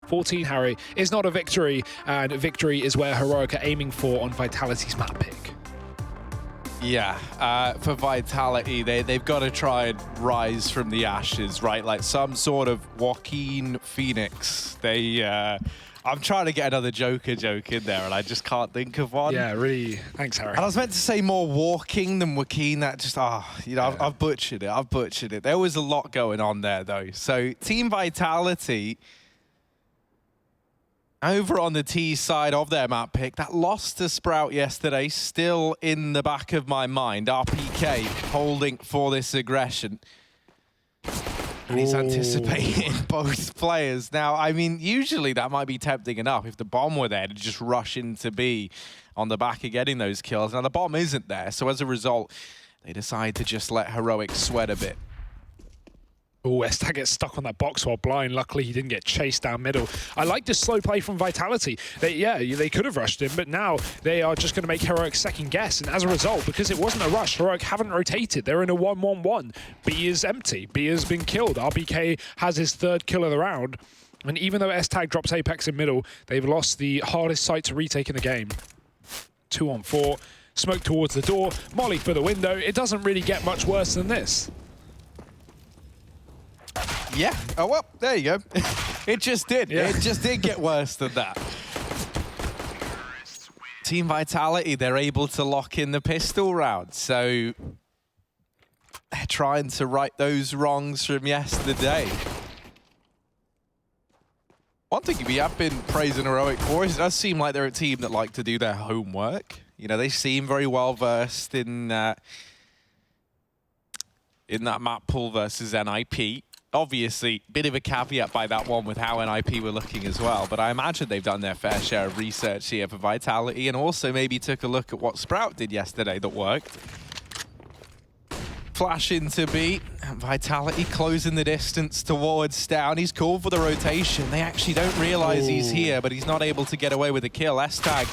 14, Harry, is not a victory, and victory is where Heroic are aiming for on Vitality's map pick. Yeah, for Vitality, they've got to try and rise from the ashes, right? Like some sort of Joaquin Phoenix. I'm trying to get another Joker joke in there, and I just can't think of one. Yeah, really. Thanks, Harry. And I was meant to say more walking than Joaquin. That just, I've butchered it. I've butchered it. There was a lot going on there, though. So Team Vitality, over on the T side of their map pick, that loss to Sprout yesterday, still in the back of my mind. RPK holding for this aggression. And he's anticipating both players. Now, I mean, usually that might be tempting enough if the bomb were there to just rush into B on the back of getting those kills. Now, the bomb isn't there, so as a result, they decide to just let Heroic sweat a bit. Oh, Estag gets stuck on that box while blind. Luckily, he didn't get chased down middle. I like this slow play from Vitality. They could have rushed him, but now they are just going to make Heroic second guess. And as a result, because it wasn't a rush, Heroic haven't rotated. They're in a 1-1-1. B is empty. B has been killed. RBK has his third kill of the round. And even though Estag drops Apex in middle, they've lost the hardest site to retake in the game. 2-on-4. Smoke towards the door. Molly for the window. It doesn't really get much worse than this. Yeah. Oh, well, there you go. It just did. Yeah. It just did get worse than that. Team Vitality, they're able to lock in the pistol round. So they're trying to right those wrongs from yesterday. One thing we have been praising Heroic for is it does seem like they're a team that like to do their homework. You know, they seem very well versed in that map pool versus NIP. Obviously, bit of a caveat by that one with how NIP were looking as well, but I imagine they've done their fair share of research here for Vitality and also maybe took a look at what Sprout did yesterday that worked. Flash into B, and Vitality closing the distance towards Down. He's called for the rotation. They actually don't realize he's here, but he's not able to get away with a kill. S-Tag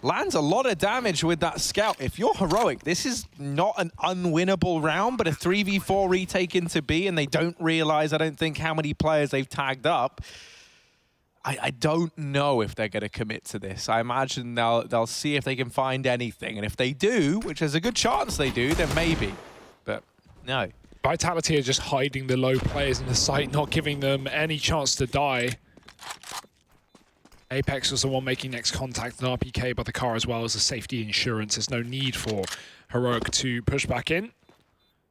lands a lot of damage with that scout. If you're Heroic, this is not an unwinnable round, but a 3v4 retake into B, and they don't realize, I don't think, how many players they've tagged up. I don't know if they're going to commit to this. I imagine they'll see if they can find anything, and if they do, which there's a good chance they do, then maybe. But no. Vitality are just hiding the low players in the site, not giving them any chance to die. Apex was the one making next contact, and RPK by the car as well as a safety insurance. There's no need for Heroic to push back in.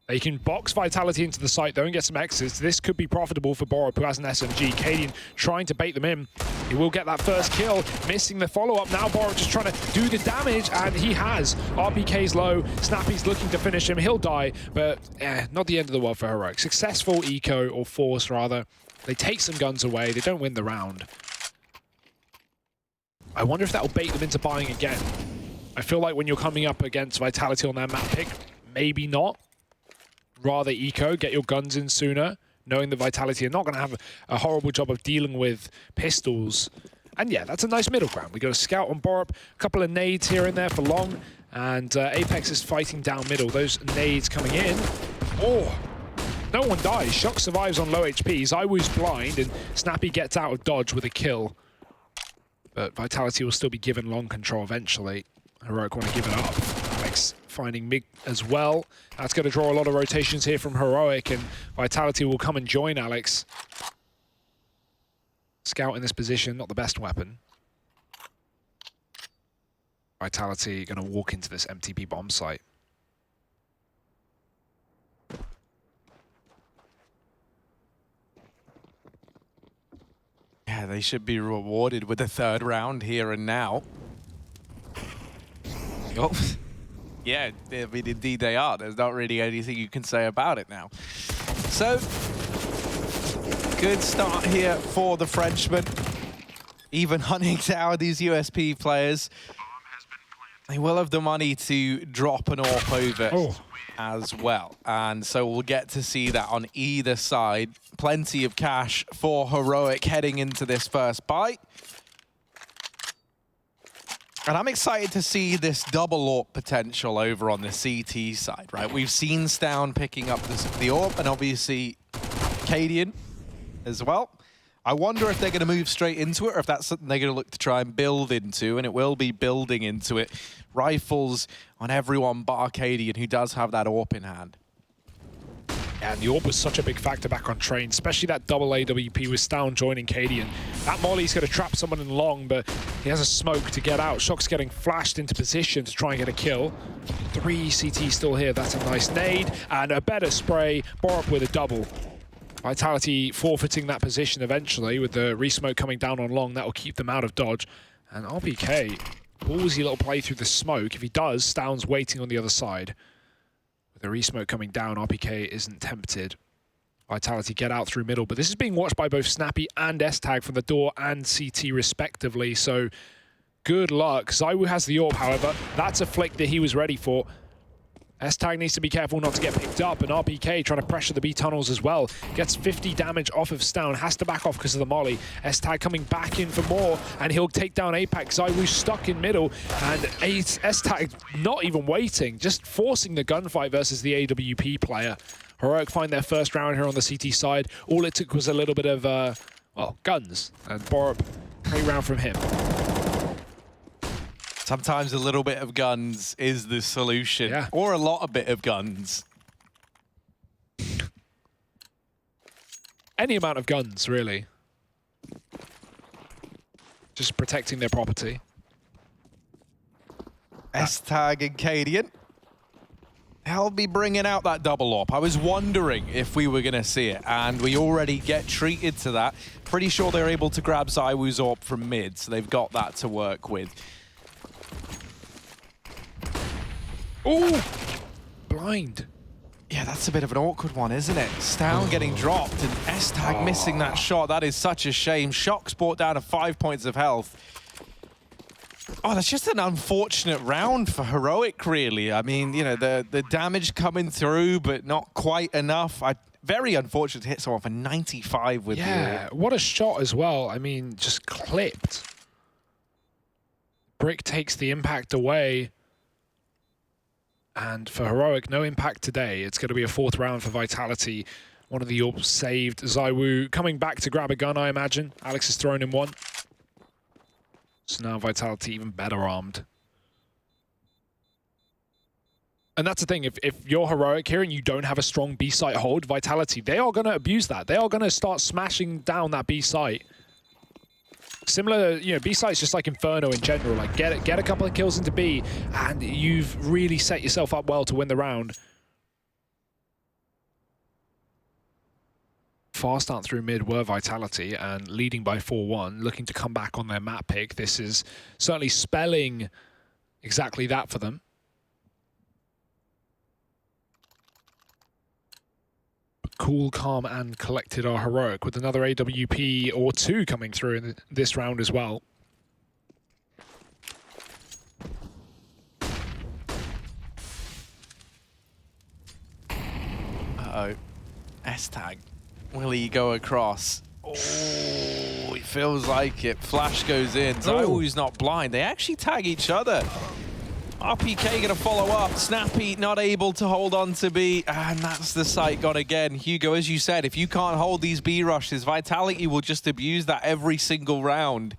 They can box Vitality into the site though and get some exits. This could be profitable for Borup, who has an SMG. Cadian trying to bait them in. He will get that first kill, missing the follow-up. Now Borup just trying to do the damage, and he has. RPK's low. Snappy's looking to finish him. He'll die, but not the end of the world for Heroic. Successful eco, or force rather. They take some guns away. They don't win the round. I wonder if that will bait them into buying again. I feel like when you're coming up against Vitality on their map pick, maybe not. Rather eco, get your guns in sooner, knowing that Vitality are not going to have a horrible job of dealing with pistols. And yeah, that's a nice middle ground. We got a scout on Borup, a couple of nades here and there for long, and Apex is fighting down middle. Those nades coming in. Oh, no one dies. Shock survives on low HP. Zywoo's blind, and Snappy gets out of dodge with a kill. But Vitality will still be given long control eventually. Heroic want to give it up. Alex finding Mig as well. That's going to draw a lot of rotations here from Heroic, and Vitality will come and join Alex. Scout in this position, not the best weapon. Vitality going to walk into this MTP bomb site. Yeah, they should be rewarded with a third round here and now. Oh, yeah, I mean, indeed they are. There's not really anything you can say about it now. So, good start here for the Frenchman. Even hunting down these USP players. They will have the money to drop an AWP over as well. And so we'll get to see that on either side. Plenty of cash for Heroic heading into this first bite. And I'm excited to see this double AWP potential over on the CT side, right? We've seen Stown picking up the AWP and obviously Cadian as well. I wonder if they're going to move straight into it or if that's something they're going to look to try and build into, and it will be building into it. Rifles on everyone but Arcadian, who does have that AWP in hand. And the AWP was such a big factor back on train, especially that double AWP with Stown joining Cadian. That Molly's going to trap someone in long, but he has a smoke to get out. Shock's getting flashed into position to try and get a kill. 3 CT still here. That's a nice nade and a better spray. Borup with a double. Vitality forfeiting that position eventually with the resmoke coming down on long. That will keep them out of dodge. And RPK, ballsy little play through the smoke. If he does, Stown's waiting on the other side. The resmoke coming down, RPK isn't tempted. Vitality get out through middle, but this is being watched by both Snappy and S-Tag from the door and CT respectively, so good luck. ZywOo has the AWP, however. That's a flick that he was ready for. S-Tag needs to be careful not to get picked up, and RPK trying to pressure the B tunnels as well. Gets 50 damage off of Stown, has to back off because of the molly. S-Tag coming back in for more, and he'll take down Apex. ZywOo stuck in middle, and S-Tag not even waiting, just forcing the gunfight versus the AWP player. Heroic find their first round here on the CT side. All it took was a little bit of, well, guns, and Borup, great round from him. Sometimes a little bit of guns is the solution, yeah. Or a lot of bit of guns. Any amount of guns, really. Just protecting their property. S-Tag and Cadian. They'll be bringing out that double AWP. I was wondering if we were going to see it, and we already get treated to that. Pretty sure they're able to grab ZywOo's AWP from mid, so they've got that to work with. Ooh! Blind. Yeah, that's a bit of an awkward one, isn't it? Stown getting dropped and S-Tag missing that shot. That is such a shame. Shock's brought down to 5 points of health. Oh, that's just an unfortunate round for Heroic, really. I mean, you know, the damage coming through, but not quite enough. Very unfortunate to hit someone for 95 with the AWP. What a shot as well. I mean, just clipped. Brick takes the impact away. And for Heroic, no impact today. It's going to be a 4th round for Vitality. One of the AWPs saved. ZywOo coming back to grab a gun, I imagine. Alex has thrown him one. So now Vitality even better armed. And that's the thing, if you're Heroic here and you don't have a strong B site hold, Vitality, they are going to abuse that. They are going to start smashing down that B site. Similar, you know, B site's just like Inferno in general. Like get a couple of kills into B, and you've really set yourself up well to win the round. Fast start through mid were Vitality and leading by 4-1, looking to come back on their map pick. This is certainly spelling exactly that for them. Cool, calm, and collected are Heroic, with another AWP or 2 coming through in this round as well. Uh-oh. S-Tag. Will he go across? Oh, it feels like it. Flash goes in. ZywOo's not blind. They actually tag each other. RPK gonna follow up. Snappy not able to hold on to B, and that's the site gone again. Hugo, as you said, if you can't hold these B rushes, Vitality will just abuse that every single round.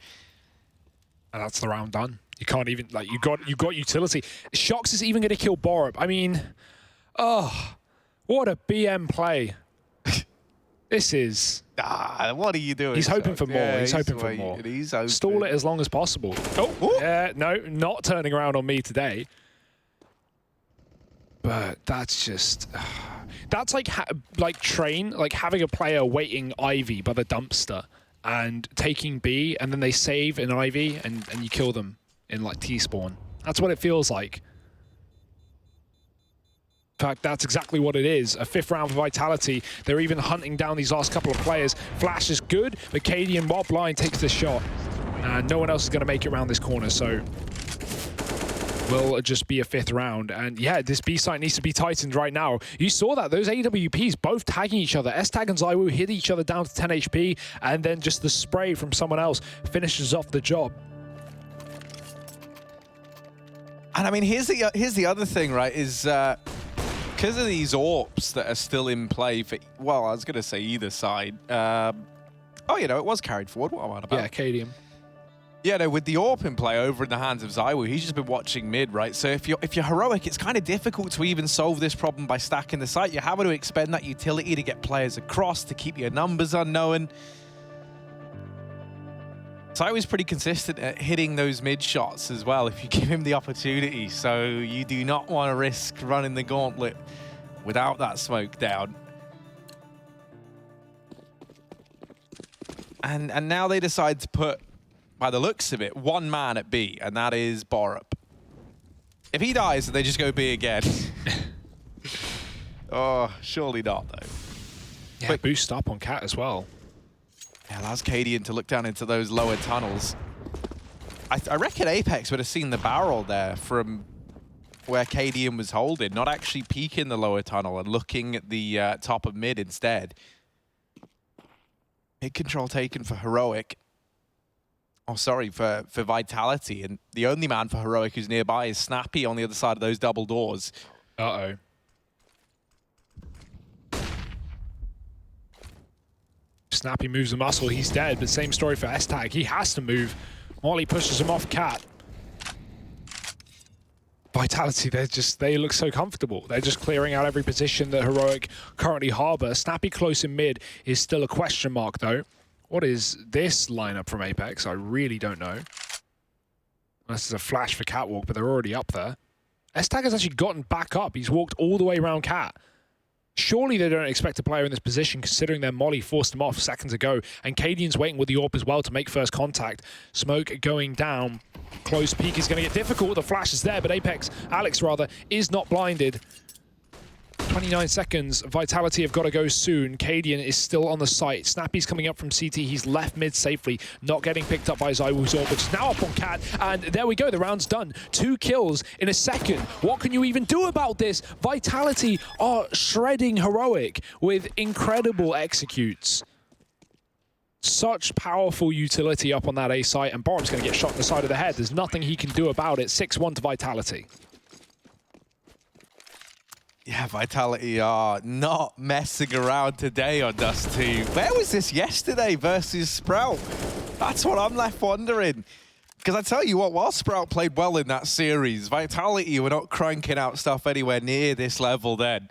And that's the round done. You can't even, like, you got utility. Shox is even gonna kill Borup. I mean, oh, what a BM play. This is... what are you doing? He's hoping for more. Yeah, he's hoping for more. He's hoping. Stall it as long as possible. Oh, yeah, no, not turning around on me today. But that's just... that's like Train, like having a player waiting Ivy by the dumpster and taking B, and then they save in Ivy, and you kill them in, like, T-spawn. That's what it feels like. In fact, that's exactly what it is. A 5th round for Vitality. They're even hunting down these last couple of players. Flash is good, but Cadian, while blind, takes the shot. And no one else is going to make it around this corner, so will just be a 5th round. And yeah, this B site needs to be tightened right now. You saw that, those AWPs both tagging each other. S-Tag and ZywOo hit each other down to 10 HP, and then just the spray from someone else finishes off the job. And I mean, here's the other thing, right, is... because of these AWPs that are still in play for, well, I was going to say either side, a Oh, you know, it was carried forward. What am I on about? Yeah, Cadian. Yeah, no, with the AWP in play over in the hands of ZywOo, he's just been watching mid, right? So if you're heroic, it's kind of difficult to even solve this problem by stacking the site. You're having to expend that utility to get players across, to keep your numbers unknown. ZywOo's pretty consistent at hitting those mid shots as well if you give him the opportunity. So you do not want to risk running the gauntlet without that smoke down. And now they decide to put, by the looks of it, one man at B, and that is Borup. If he dies, they just go B again. Oh, surely not, though. Yeah, But boost up on Cat as well. yeah, allows Cadian to look down into those lower tunnels. I reckon Apex would have seen the barrel there from where Cadian was holding, not actually peeking the lower tunnel and looking at the top of mid instead. Mid control taken for Heroic. Oh, sorry, for Vitality. And the only man for Heroic who's nearby is Snappy on the other side of those double doors. Uh-oh. Snappy moves the muscle, he's dead, but same story for S-Tag. He has to move. Molly pushes him off Cat. Vitality, they look so comfortable. They're just clearing out every position that Heroic currently harbor. Snappy close in mid is still a question mark, though. What is this lineup from Apex? I really don't know. This is a flash for Catwalk, but they're already up there. S-Tag has actually gotten back up. He's walked all the way around Cat. Surely they don't expect a player in this position, considering their molly forced him off seconds ago. And Cadian's waiting with the AWP as well to make first contact. Smoke going down. Close peek is going to get difficult. The flash is there, but Alex is not blinded. 29 seconds. Vitality have got to go soon. Cadian is still on the site. Snappy's coming up from CT. He's left mid safely, not getting picked up by ZywOo's AWP, which is now up on Cat. And there we go. The round's done. 2 kills in a second. What can you even do about this? Vitality are shredding Heroic with incredible executes. Such powerful utility up on that A site, and Borum's going to get shot in the side of the head. There's nothing he can do about it. 6-1 to Vitality. Yeah, Vitality are not messing around today on Dust2. Where was this yesterday versus Sprout? That's what I'm left wondering. Because I tell you what, while Sprout played well in that series, Vitality were not cranking out stuff anywhere near this level then.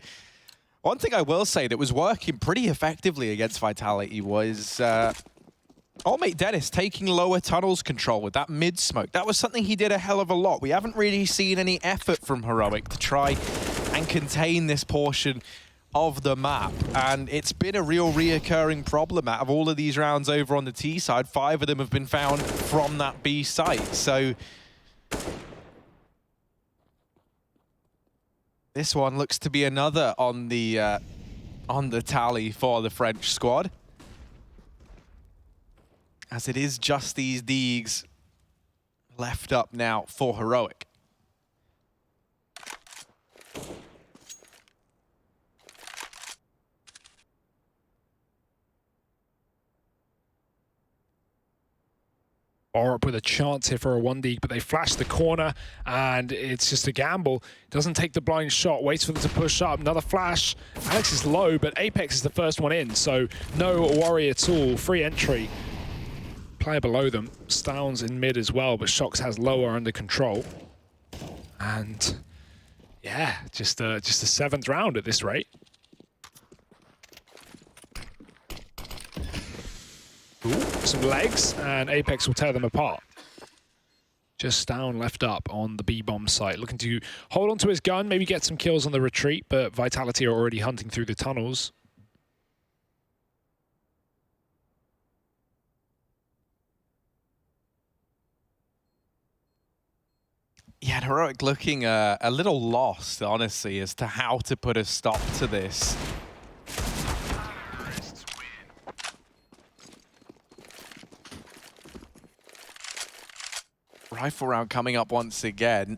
One thing I will say that was working pretty effectively against Vitality was old mate Dennis taking lower tunnels control with that mid smoke. That was something he did a hell of a lot. We haven't really seen any effort from Heroic to try and contain this portion of the map. And it's been a real reoccurring problem. Out of all of these rounds over on the T side, 5 of them have been found from that B site. So this one looks to be another on the tally for the French squad, as it is just these Deegs left up now for Heroic. Borup with a chance here for a 1D, but they flash the corner, and it's just a gamble. Doesn't take the blind shot, waits for them to push up. Another flash. Alex is low, but Apex is the first one in, so no worry at all. Free entry. Player below them. Stoun's in mid as well, but Shox has lower under control. And yeah, just a 7th round at this rate. Ooh, some legs, and Apex will tear them apart. Just Stoun left up on the B-bomb site, looking to hold onto his gun, maybe get some kills on the retreat, but Vitality are already hunting through the tunnels. Yeah, Heroic looking a little lost, honestly, as to how to put a stop to this. Rifle round coming up once again.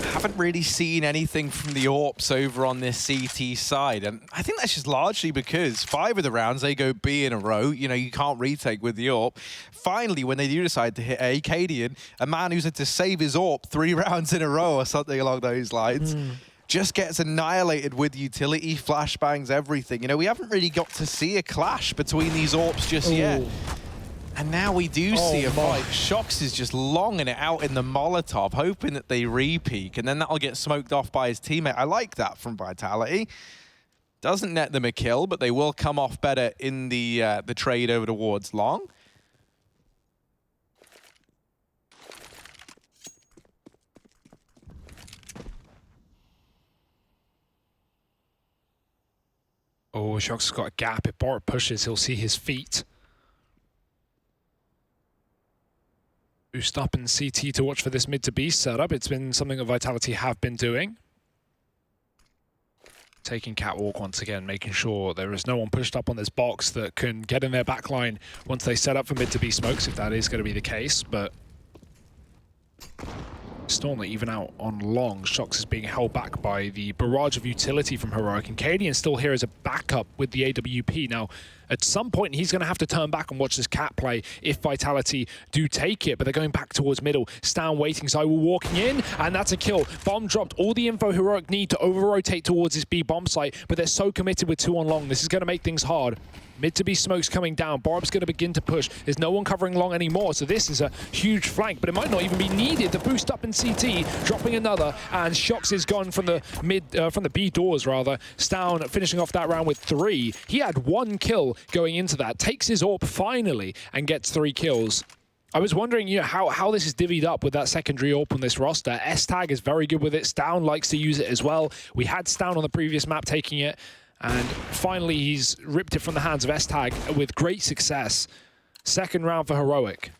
Haven't really seen anything from the AWPs over on this CT side, and I think that's just largely because 5 of the rounds they go B in a row. You know, you can't retake with the AWP. Finally, when they do decide to hit A, Cadian, a man who's had to save his AWP 3 rounds in a row or something along those lines, just gets annihilated with utility, flashbangs, everything. You know, we haven't really got to see a clash between these AWPs just yet. And now we do see a fight. Shox is just longing it out in the Molotov, hoping that they re-peek, and then that'll get smoked off by his teammate. I like that from Vitality. Doesn't net them a kill, but they will come off better in the trade over towards Long. Oh, Shox has got a gap. If Borup pushes, he'll see his feet. Boost up in CT to watch for this mid to B setup. It's been something that Vitality have been doing. Taking catwalk once again, making sure there is no one pushed up on this box that can get in their backline once they set up for mid to B smokes, if that is going to be the case. But still not even out on Long. Shox is being held back by the barrage of utility from Heroic, and Cadian still here as a backup with the AWP. Now, at some point, he's going to have to turn back and watch this cat play if Vitality do take it, but they're going back towards middle. Stan waiting, Zywoo walking in, and that's a kill. Bomb dropped. All the info Heroic need to over-rotate towards this B bomb site, but they're so committed with 2 on Long. This is going to make things hard. Mid to B smokes coming down. Borup's going to begin to push. There's no one covering Long anymore, so this is a huge flank, but it might not even be needed. The boost up in CT, dropping another, and Shox is gone from the B doors rather. Stown finishing off that round with 3. He had 1 kill going into that. Takes his AWP finally and gets 3 kills. I was wondering, you know, how this is divvied up with that secondary AWP on this roster. S-Tag is very good with it. Stown likes to use it as well. We had Stown on the previous map taking it, and finally he's ripped it from the hands of S-Tag with great success. Second round for Heroic.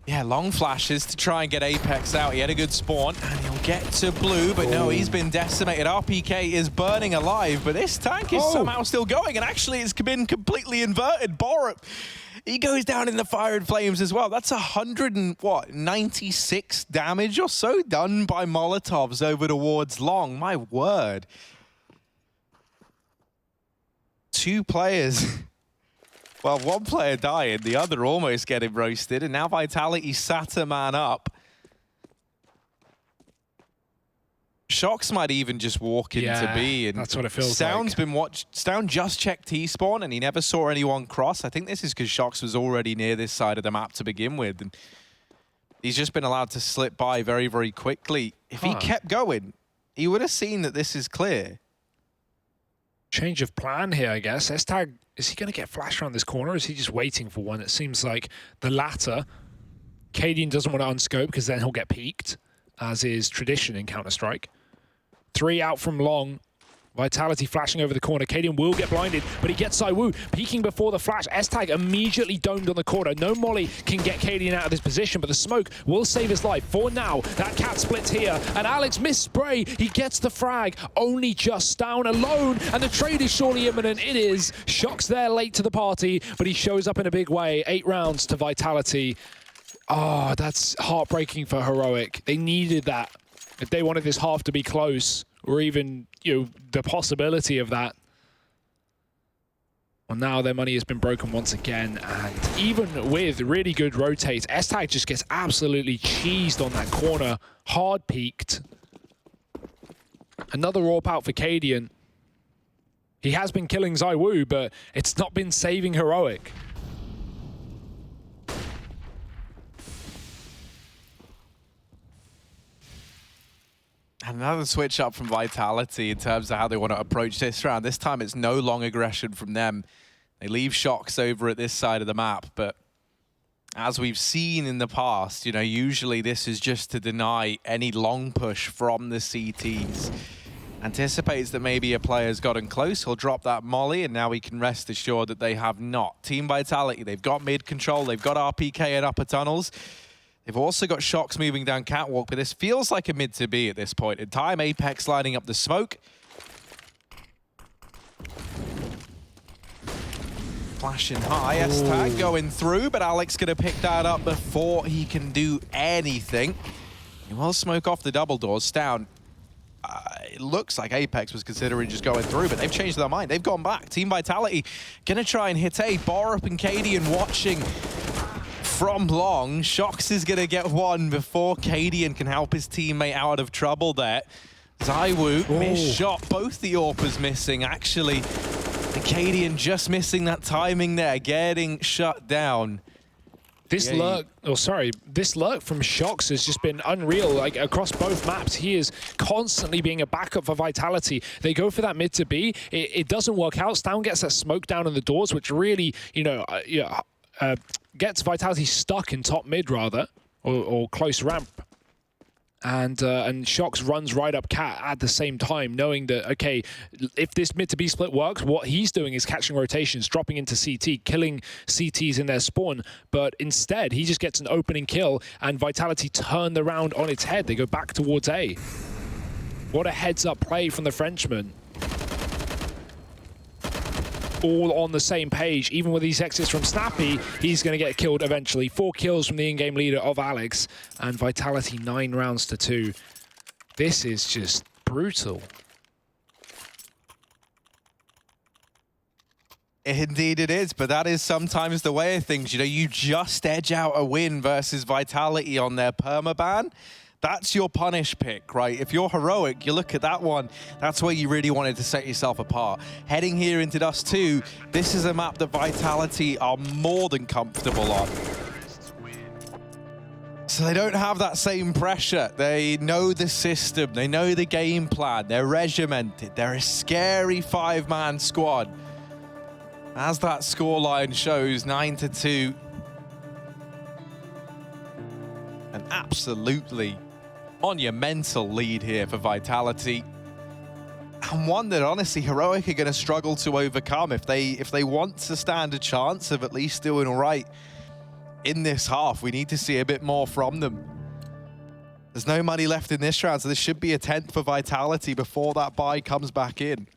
Yeah, Long flashes to try and get Apex out. He had a good spawn, and he'll get to blue, but no, he's been decimated. RPK is burning alive, but this tank is somehow still going, and actually it's been completely inverted. Borup, he goes down in the fire and flames as well. That's 96 damage or so done by Molotovs over towards Long. My word. 2 players. Well, 1 player dying, the other almost getting roasted, and now Vitality sat a man up. Shox might even just walk into B. And that's what it feels Stown's like. Stown just checked T-spawn, and he never saw anyone cross. I think this is because Shox was already near this side of the map to begin with, and he's just been allowed to slip by very, very quickly. If he kept going, he would have seen that this is clear. Change of plan here, I guess. S-Tag, is he going to get flashed around this corner, or is he just waiting for one? It seems like the latter. Cadian doesn't want to unscope because then he'll get peeked, as is tradition in Counter-Strike. 3 out from Long. Vitality flashing over the corner. Cadian will get blinded, but he gets Zywoo peeking before the flash. S-Tag immediately domed on the corner. No molly can get Cadian out of this position, but the smoke will save his life. For now, that cat splits here, and Alex missed spray. He gets the frag, only just down alone, and the trade is surely imminent. It is. Shox there late to the party, but he shows up in a big way. 8 rounds to Vitality. Oh, that's heartbreaking for Heroic. They needed that. If they wanted this half to be close, or even, you know, the possibility of that. Well, now their money has been broken once again, and even with really good rotates, S-Tag just gets absolutely cheesed on that corner. Hard peaked. Another AWP out for Cadian. He has been killing Zywoo, but it's not been saving Heroic. Another switch up from Vitality in terms of how they want to approach this round. This time it's no long aggression from them. They leave Shox over at this side of the map, but as we've seen in the past, you know, usually this is just to deny any long push from the CTs. Anticipates that maybe a player's gotten close, he'll drop that molly, and now we can rest assured that they have not. Team Vitality, they've got mid control, they've got RPK in upper tunnels. They've also got Shox moving down catwalk, but this feels like a mid to B at this point in time. Apex lining up the smoke. Flashing high, S-Tag going through, but Alex gonna pick that up before he can do anything. He will smoke off the double doors. Down. It looks like Apex was considering just going through, but they've changed their mind. They've gone back. Team Vitality gonna try and hit A. Borup and Cadian watching from long. Shox is going to get one before Cadian can help his teammate out of trouble there. Zywoo, missed shot. Both the AWPers missing, actually. And Cadian just missing that timing there, getting shut down. This lurk from Shox has just been unreal. Like across both maps, he is constantly being a backup for Vitality. They go for that mid to B. It doesn't work out. Stown gets that smoke down in the doors, which really, gets Vitality stuck in top mid rather, or close ramp. And Shox runs right up Cat at the same time, knowing that, okay, if this mid to B split works, what he's doing is catching rotations, dropping into CT, killing CTs in their spawn. But instead, he just gets an opening kill, and Vitality turn the round on its head. They go back towards A. What a heads-up play from the Frenchman. All on the same page. Even with these exits from Snappy, he's going to get killed eventually. 4 kills from the in-game leader of Alex, and Vitality 9 rounds to 2. This is just brutal. Indeed it is, but that is sometimes the way of things. You know, you just edge out a win versus Vitality on their permaban. That's your punish pick, right? If you're heroic, you look at that one, that's where you really wanted to set yourself apart. Heading here into Dust2, this is a map that Vitality are more than comfortable on. So they don't have that same pressure. They know the system, they know the game plan, they're regimented, they're a scary 5-man squad. As that scoreline shows, 9-2. An absolutely monumental lead here for Vitality, and one that honestly Heroic are going to struggle to overcome if they want to stand a chance of at least doing all right in this half. We need to see a bit more from them. There's no money left in this round, so this should be a 10th for Vitality before that buy comes back in.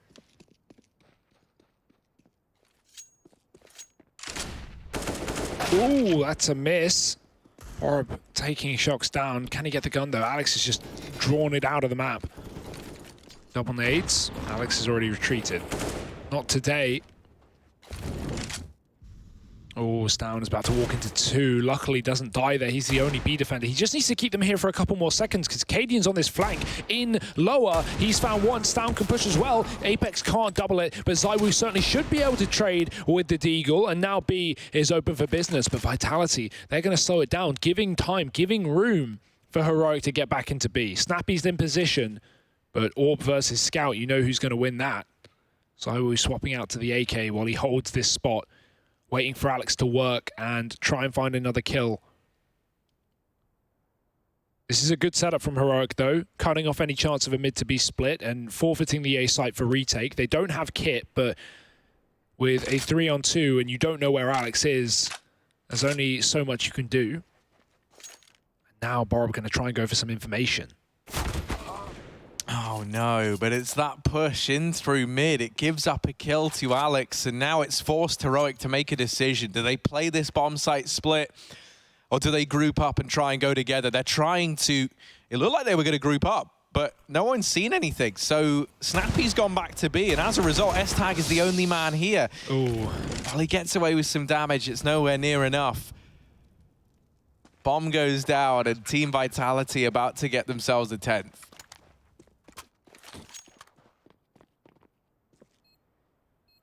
Ooh, that's a miss. Orb taking Shox down. Can he get the gun though? Alex has just drawn it out of the map. Double nades. Alex has already retreated. Not today. Oh, Stown is about to walk into 2. Luckily doesn't die there. He's the only B defender. He just needs to keep them here for a couple more seconds because Cadian's on this flank. In lower, he's found one. Stown can push as well. Apex can't double it, but Zywoo certainly should be able to trade with the Deagle, and now B is open for business. But Vitality, they're going to slow it down, giving time, giving room for Heroic to get back into B. Snappy's in position, but Orb versus Scout, you know who's going to win that. Zywoo swapping out to the AK while he holds this spot, waiting for Alex to work and try and find another kill. This is a good setup from Heroic, though, cutting off any chance of a mid to be split and forfeiting the A site for retake. They don't have kit, but with a 3-on-2 and you don't know where Alex is, there's only so much you can do. Now Borb going to try and go for some information. Oh no, but it's that push in through mid. It gives up a kill to Alex, and now it's forced Heroic to make a decision. Do they play this bomb site split, or do they group up and try and go together? They're trying to... It looked like they were going to group up, but no one's seen anything. So Snappy's gone back to B, and as a result, S-Tag is the only man here. Ooh. Well, he gets away with some damage. It's nowhere near enough. Bomb goes down, and Team Vitality about to get themselves a 10th.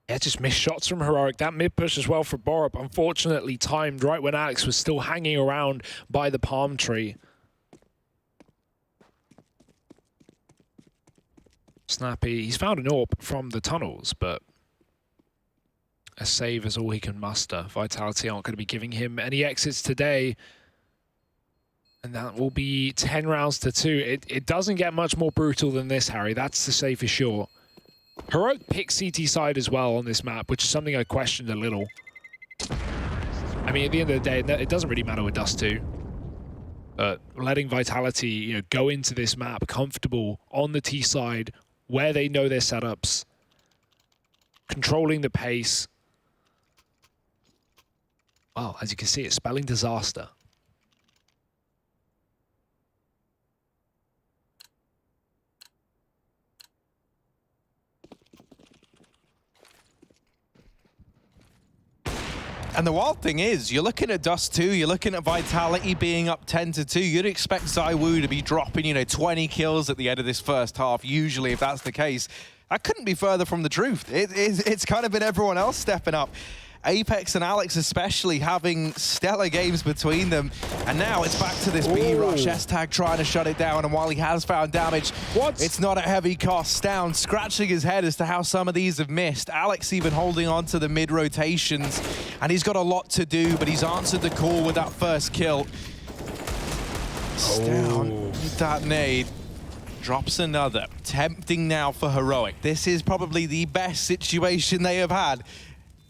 Yeah, just missed shots from Heroic. That mid push as well for Borup, unfortunately timed right when Alex was still hanging around by the palm tree. Snappy, he's found an AWP from the tunnels, but a save is all he can muster. Vitality aren't going to be giving him any exits today. And that will be 10 rounds to 2. It doesn't get much more brutal than this, Harry. That's the safe for sure. Heroic picks CT side as well on this map, which is something I questioned a little. I mean, at the end of the day, it doesn't really matter with Dust2. But letting Vitality, go into this map comfortable on the T side, where they know their setups, controlling the pace. Well, as you can see, it's spelling disaster. And the wild thing is, you're looking at Dust2, you're looking at Vitality being up 10-2. You'd expect ZywOo to be dropping, 20 kills at the end of this first half, usually, if that's the case. That couldn't be further from the truth. It's kind of been everyone else stepping up. Apex and Alex especially having stellar games between them. And now it's back to this B rush. S-Tag trying to shut it down, and while he has found damage, it's not at heavy cost. Down, scratching his head as to how some of these have missed. Alex even holding on to the mid rotations, and he's got a lot to do, but he's answered the call with that first kill. Down with that nade. Drops another. Tempting now for Heroic. This is probably the best situation they have had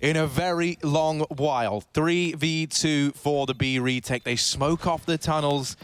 in a very long while. 3v2 for the B retake. They smoke off the tunnels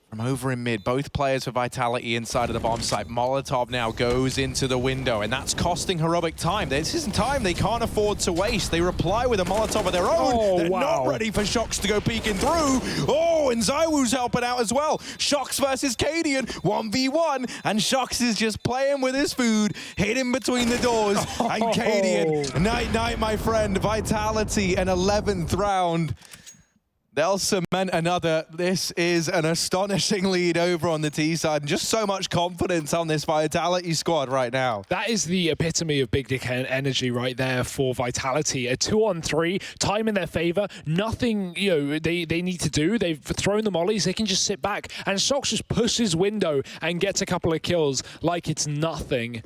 from over in mid. Both players for Vitality inside of the bomb site. Molotov now goes into the window, and that's costing Heroic time. This isn't time they can't afford to waste. They reply with a Molotov of their own. They're not ready for Shox to go peeking through. Oh, and ZywOo's helping out as well. Shox versus Cadian, 1v1, and Shox is just playing with his food, hidden between the doors. And Cadian, night-night, my friend. Vitality, an 11th round. They'll cement another. This is an astonishing lead over on the T side, and just so much confidence on this Vitality squad right now. That is the epitome of big dick energy right there for Vitality. A 2-on-3, time in their favor. Nothing, they need to do. They've thrown the mollies. They can just sit back, and Shox just pushes window and gets a couple of kills like it's nothing.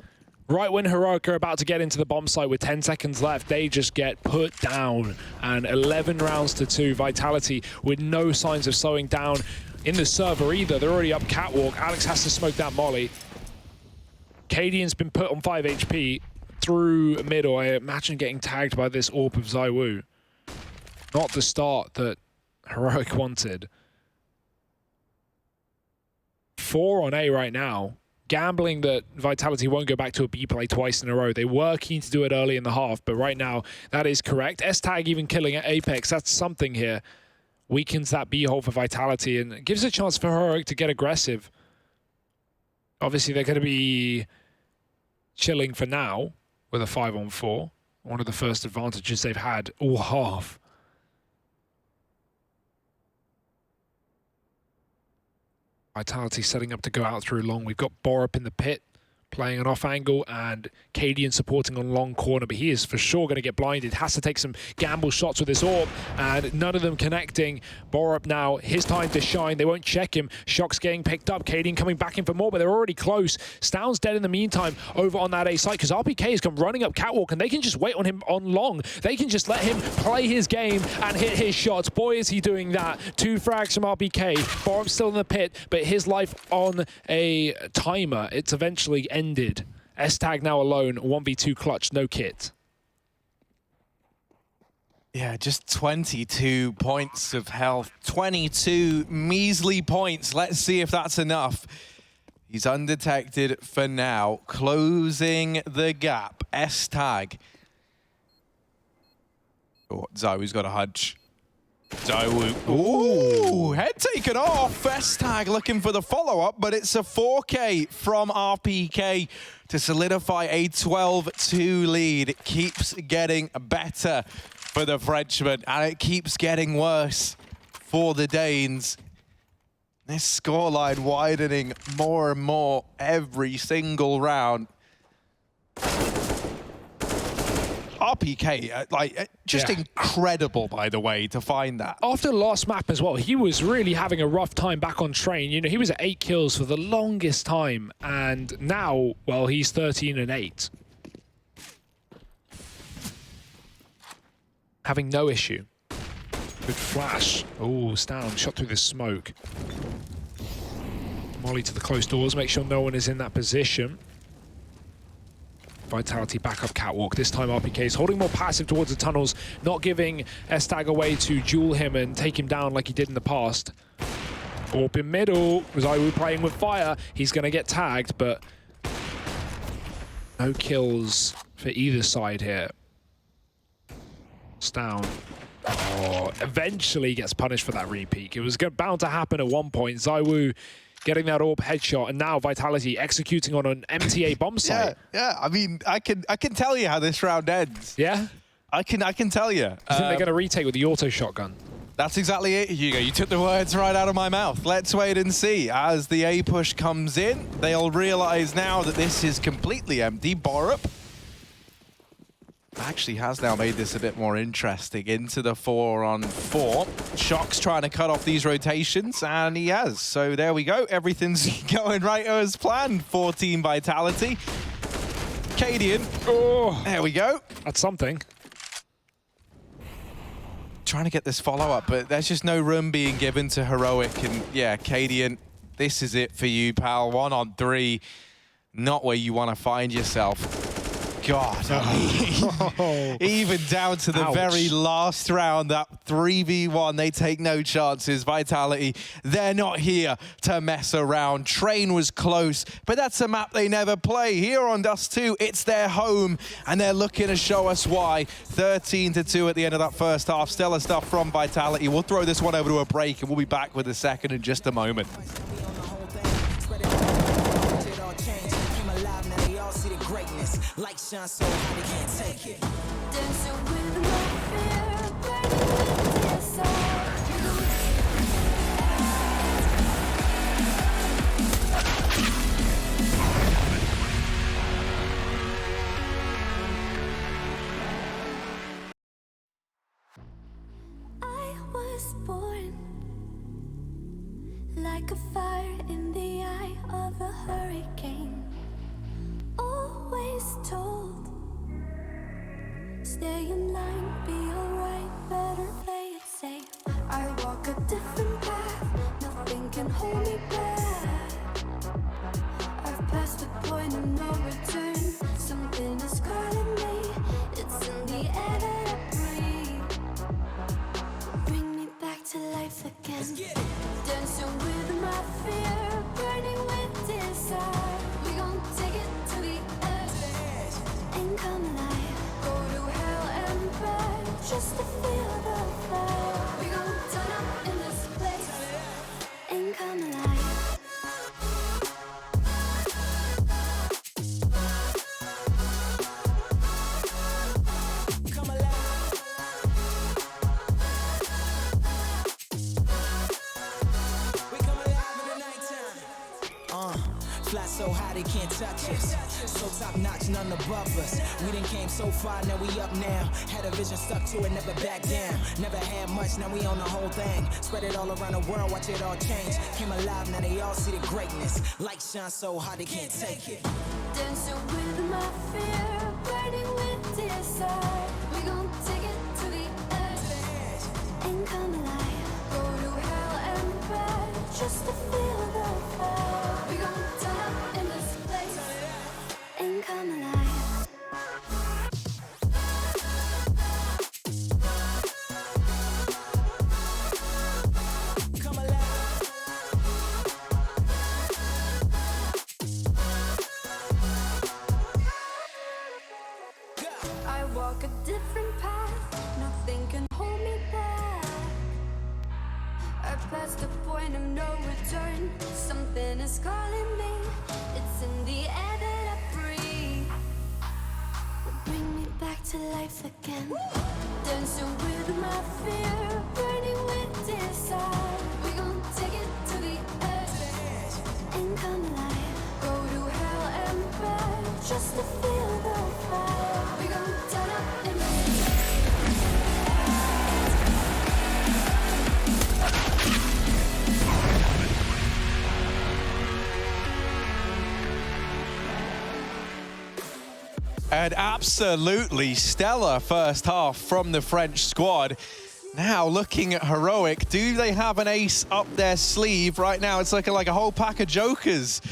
Right when Heroic are about to get into the bomb site with 10 seconds left, they just get put down. And 11 rounds to 2. Vitality with no signs of slowing down in the server either. They're already up catwalk. Alex has to smoke that molly. Cadian's been put on 5 HP through middle. I imagine getting tagged by this AWP of ZywOo. Not the start that Heroic wanted. 4 on A right now. Gambling that Vitality won't go back to a B play twice in a row. They were keen to do it early in the half, but right now that is correct. S-Tag even killing at Apex. That's something here. Weakens that B hole for Vitality and gives a chance for Heroic to get aggressive. Obviously, they're going to be chilling for now with a 5-on-4. One of the first advantages they've had all half. Vitality setting up to go out through long. We've got Borup in the pit, playing an off angle, and Cadian supporting on long corner, but he is for sure going to get blinded. Has to take some gamble shots with this AWP, and none of them connecting. Borup now, his time to shine. They won't check him. Shox getting picked up. Cadian coming back in for more, but they're already close. Stound's dead in the meantime over on that A site, because RPK has come running up catwalk, and they can just wait on him on long. They can just let him play his game and hit his shots. Boy, is he doing that. 2 frags from RPK. Borup's still in the pit, but his life on a timer. It's eventually ended. S-Tag now alone, 1v2 clutch, no kit. Yeah, just 22 points of health. 22 measly points. Let's see if that's enough. He's undetected for now. Closing the gap. S-Tag. Oh, ZywOo's got a hunch. ZywOo. Ooh, head taken off. S-Tag looking for the follow-up, but it's a 4K from RPK to solidify a 12-2 lead. It keeps getting better for the Frenchman, and it keeps getting worse for the Danes. This scoreline widening more and more every single round. RPK, incredible, by the way, to find that. After the last map as well, he was really having a rough time back on train. He was at 8 kills for the longest time, and now, well, he's 13 and 8. Having no issue. Good flash. Oh, Stound shot through the smoke. Molly to the closed doors, make sure no one is in that position. Vitality back up catwalk. This time RPK is holding more passive towards the tunnels, not giving S-Tag away to duel him and take him down like he did in the past. AWP in middle. ZywOo playing with fire. He's going to get tagged, but no kills for either side here. Stound. Oh, eventually gets punished for that repeat. It was bound to happen at one point. ZywOo getting that AWP headshot, and now Vitality executing on an MTA bomb site. Yeah. I mean, I can tell you how this round ends. Yeah? I can tell you. I think they're going to retake with the auto shotgun. That's exactly it, Hugo. You took the words right out of my mouth. Let's wait and see. As the A push comes in, they'll realize now that this is completely empty. Borup actually has now made this a bit more interesting. Into the 4-on-4. Shock's trying to cut off these rotations, and he has. So there we go. Everything's going right as planned for Team Vitality. Cadian. Oh, There we go. that's something. Trying to get this follow-up, but there's just no room being given to Heroic. And yeah, Cadian, this is it for you, pal. 1-on-3. Not where you want to find yourself. God, I mean, even down to the very last round, that 3v1, they take no chances. Vitality, they're not here to mess around. Train was close, but that's a map they never play. Here on Dust2, it's their home, and they're looking to show us why. 13-2 at the end of that first half. Stellar stuff from Vitality. We'll throw this one over to a break, and we'll be back with the second in just a moment. Like shine so high they can't take it. Dancing with my fear, burning with desire. I was born like a fire in the eye of a hurricane. Always told, stay in line, be alright, better play it safe. I walk a different path, nothing can hold me back. I've passed the point of no return, something is calling me, it's in the air that I breathe. Bring me back to life again, dancing with my fear, burning with desire. We gon' take it to the edge and come alive. Go to hell and back just to feel the fire. We gon' turn up in this place and come alive. Come alive. We come alive in the nighttime. Fly so high they can't touch us. So top notch, none above us. We done came so far, now we up now. Had a vision, stuck to it, never back down. Never had much, now we on the whole thing. Spread it all around the world, watch it all change. Came alive, now they all see the greatness. Light shine so high they can't take it. Dancing with my fear, burning with desire. We gon' take it to the edge and come alive. Go to hell and back just to feel the fire. We gon' turn up in this place and come alive. Come alive. I walk a different path, nothing can hold me back. I passed the point of no return, something is calling me, it's in the air that I breathe. Bring me back to life again, dancing with my fear, burning with desire. We gon' take it to the edge and come alive. Go to hell and back just to feel the fire. We gon' turn up in the An absolutely stellar first half from the French squad. Now looking at Heroic, do they have an ace up their sleeve? Right now it's like a whole pack of jokers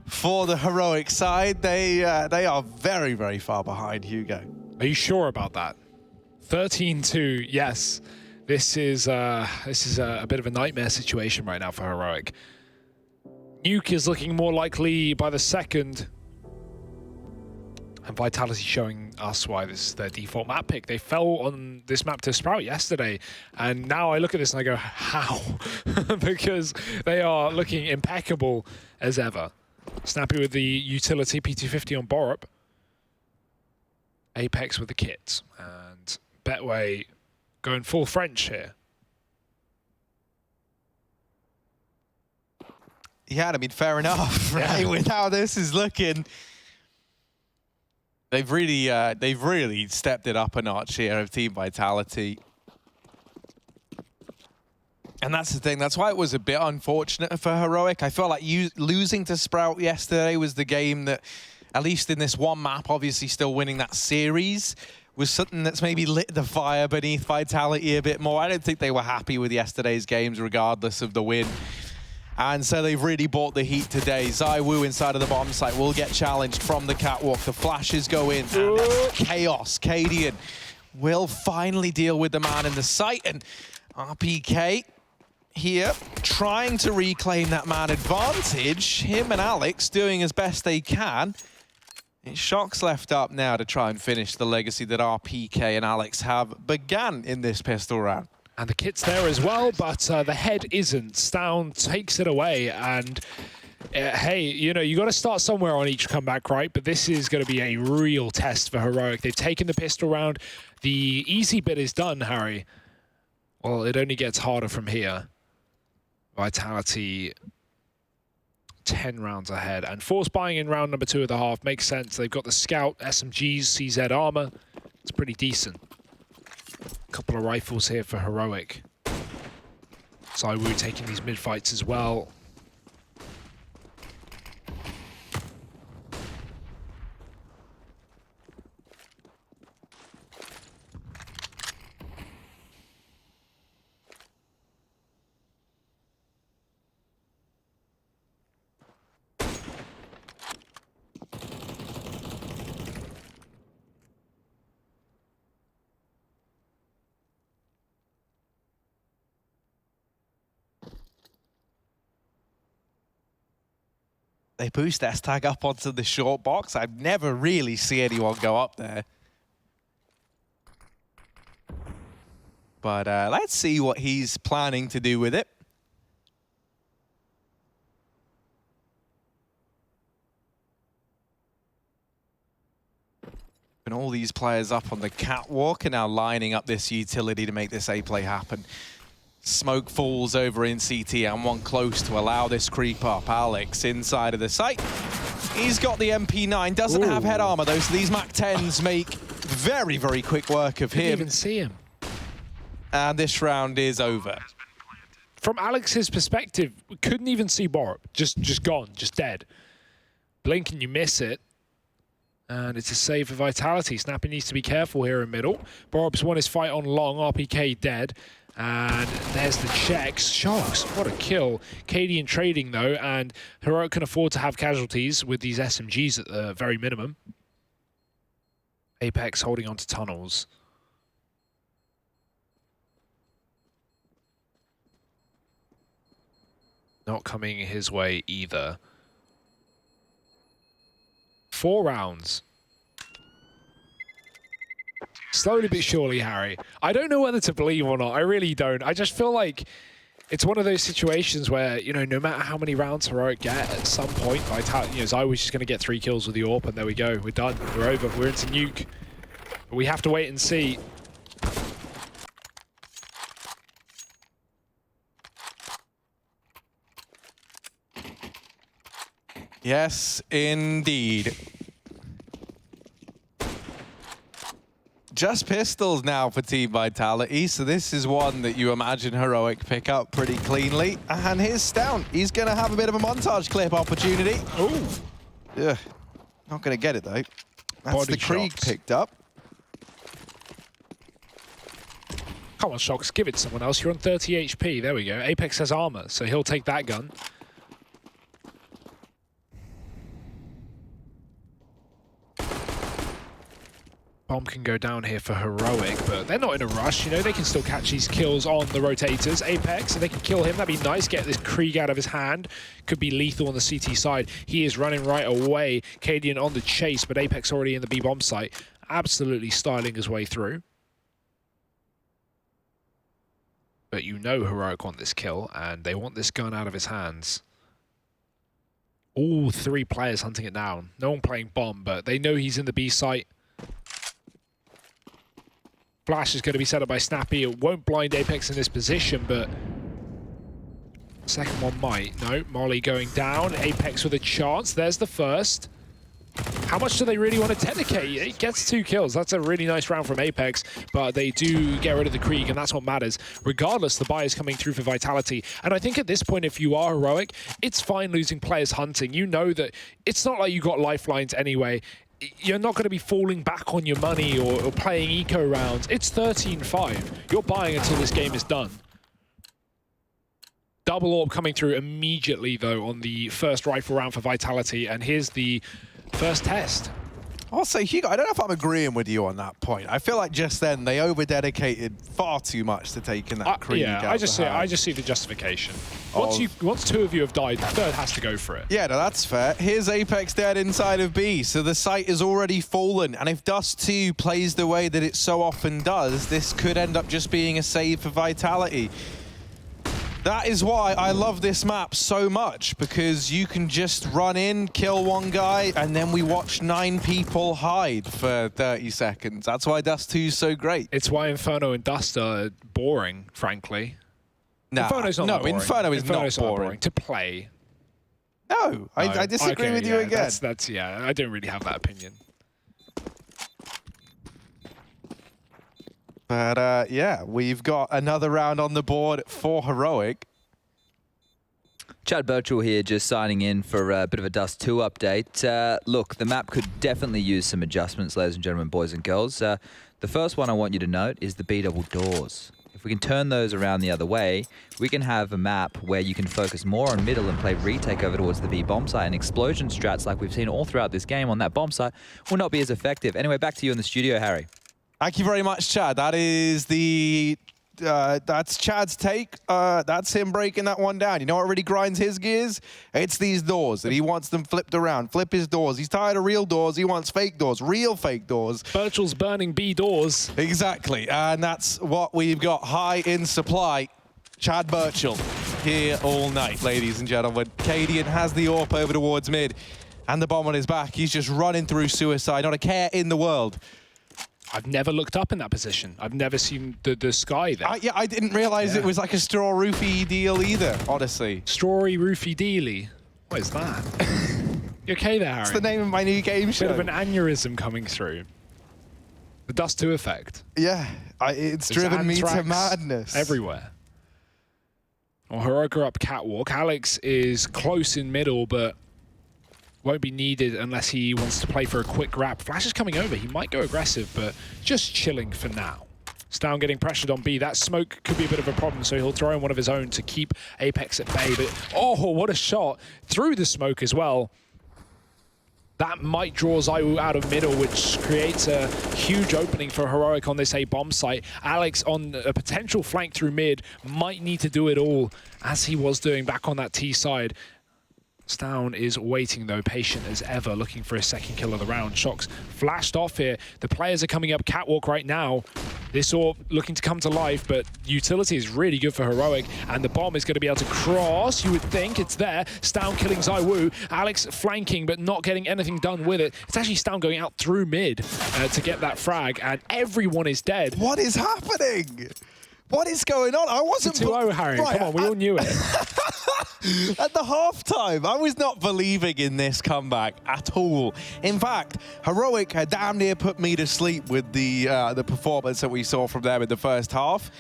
for the Heroic side. They are very, very far behind, Hugo. Are you sure about that? 13-2, yes. This is a bit of a nightmare situation right now for Heroic. Nuke is looking more likely by the second. And Vitality showing us why this is their default map pick. They fell on this map to Sprout yesterday, and now I look at this and I go, how? Because they are looking impeccable as ever. Snappy with the utility, P250 on Borup. Apex with the kit. And Betway going full French here. Yeah, I mean, fair enough, right? Yeah. With how this is looking, they've really stepped it up a notch here of Team Vitality. And that's the thing. That's why it was a bit unfortunate for Heroic. I felt like losing to Sprout yesterday was the game that, at least in this one map, obviously still winning that series, was something that's maybe lit the fire beneath Vitality a bit more. I don't think they were happy with yesterday's games, regardless of the win. And so they've really bought the heat today. ZywOo inside of the bomb site will get challenged from the catwalk. The flashes go in, and it's chaos. Cadian will finally deal with the man in the site, and RPK here trying to reclaim that man advantage. Him and Alex doing as best they can. It's Shock's left up now to try and finish the legacy that RPK and Alex have began in this pistol round. And the kit's there as well, but the head isn't. Stown takes it away, and hey, you know, you got to start somewhere on each comeback, right? But this is going to be a real test for Heroic. They've taken the pistol round. The easy bit is done, Harry. Well, it only gets harder from here. Vitality 10 rounds ahead, and force buying in round number 2 of the half makes sense. They've got the Scout, SMGs, CZ armor. It's pretty decent. Couple of rifles here for Heroic. ZywOo taking these mid fights as well. They boost S-Tag up onto the short box. I never really see anyone go up there. But let's see what he's planning to do with it. And all these players up on the catwalk are now lining up this utility to make this A play happen. Smoke falls over in CT and one close to allow this creep up. Alex inside of the site. He's got the MP9, doesn't have head armor though, so these MAC-10s make very, very quick work of him. Didn't even see him. And this round is over. From Alex's perspective, we couldn't even see Borup. Just gone, just dead. Blink and you miss it. And it's a save for Vitality. Snappy needs to be careful here in middle. Borup's won his fight on long, RPK dead. And there's the checks. Sharks, what a kill. Cadian trading though, and Heroic can afford to have casualties with these SMGs at the very minimum. Apex holding on to tunnels. Not coming his way either. 4 rounds. Slowly but surely, Harry. I don't know whether to believe or not. I really don't. I just feel like it's one of those situations where, you know, no matter how many rounds Heroic get, at some point, Vitality, you know, ZywOo's just going to get 3 kills with the AWP, and there we go. We're done. We're over. We're into nuke. But we have to wait and see. Yes, indeed. Just pistols now for Team Vitality, so this is one that you imagine Heroic pick up pretty cleanly. And here's Stown. He's going to have a bit of a montage clip opportunity. Ooh. Yeah, not going to get it though. That's Body the Krieg shots. picked up. Come on, Shocks, give it to someone else. You're on 30 HP. There we go. Apex has armor, so he'll take that gun. Bomb can go down here for Heroic, but they're not in a rush. You know, they can still catch these kills on the rotators. Apex, and they can kill him. That'd be nice. Get this Krieg out of his hand. Could be lethal on the CT side. He is running right away. Cadian on the chase, but Apex already in the B-bomb site. Absolutely styling his way through. But you know Heroic want this kill, and they want this gun out of his hands. All 3 players hunting it down. No one playing bomb, but they know he's in the B site. Flash is going to be set up by Snappy. It won't blind Apex in this position, but second one might. No, Molly going down. Apex with a chance. There's the first. How much do they really want to dedicate? It gets 2 kills. That's a really nice round from Apex, but they do get rid of the Krieg, and that's what matters. Regardless, the buy is coming through for Vitality. And I think at this point, if you are Heroic, it's fine losing players hunting. You know that it's not like you got lifelines anyway. You're not going to be falling back on your money or playing eco rounds. It's 13-5. You're buying until this game is done. Double orb coming through immediately, though, on the first rifle round for Vitality. And here's the first test. I'll say, Hugo, I don't know if I'm agreeing with you on that point. I feel like just then they over-dedicated far too much to taking that Krieg yeah, out I just see the justification. Once 2 of you have died, the third has to go for it. Yeah, no, that's fair. Here's Apex dead inside of B, so the site is already fallen. And if Dust2 plays the way that it so often does, this could end up just being a save for Vitality. That is why I love this map so much, because you can just run in, kill one guy, and then we watch 9 people hide for 30 seconds. That's why Dust2 is so great. It's why Inferno and Dust are boring, frankly. Nah, Inferno's not boring. Inferno is Inferno's not boring. To play. No, I disagree with you again. That's yeah, I don't really have that opinion. But yeah, we've got another round on the board for Heroic. Chad Birchall here, just signing in for a bit of a Dust2 update. Look, the map could definitely use some adjustments, ladies and gentlemen, boys and girls. The first one I want you to note is the B-double doors. If we can turn those around the other way, we can have a map where you can focus more on middle and play retake over towards the B bomb site, and explosion strats like we've seen all throughout this game on that bomb site will not be as effective. Anyway, back to you in the studio, Harry. Thank you very much, Chad. That is the that's Chad's take. That's him breaking that one down. You know what really grinds his gears? It's these doors that he wants them flipped around. Flip his doors. He's tired of real doors. He wants fake doors, real fake doors. Birchall's burning B doors. Exactly, and that's what we've got high in supply. Chad Birchall here all night, ladies and gentlemen. Cadian has the AWP over towards mid, and the bomb on his back. He's just running through suicide, not a care in the world. I've never looked up in that position. I've never seen the sky there. Yeah, I didn't realize it was like a straw roofy deal either, honestly. Strawy roofy dealy. What is that? You okay there, Harry? It's the name of my new game show. Bit of an aneurysm coming through. The Dust2 effect. Yeah, it's driven me to madness. Everywhere. Well, Heroic are up catwalk. Alex is close in middle, but won't be needed unless he wants to play for a quick wrap. Flash is coming over. He might go aggressive, but just chilling for now. Stown getting pressured on B. That smoke could be a bit of a problem, so he'll throw in one of his own to keep Apex at bay. But, oh, what a shot through the smoke as well. That might draw ZywOo out of middle, which creates a huge opening for Heroic on this A bomb site. Alex on a potential flank through mid might need to do it all, as he was doing back on that T side. Stown is waiting, though, patient as ever, looking for his second kill of the round. Shox flashed off here. The players are coming up catwalk right now. This AWP looking to come to life, but utility is really good for Heroic, and the bomb is going to be able to cross. You would think it's there. Stown killing ZywOo. Alex flanking, but not getting anything done with it. It's actually Stown going out through mid to get that frag, and everyone is dead. What is happening? What is going on? I wasn't... 2-0, Harry. Right, come on, we all knew it. At the halftime, I was not believing in this comeback at all. In fact, Heroic had damn near put me to sleep with the performance that we saw from them in the first half.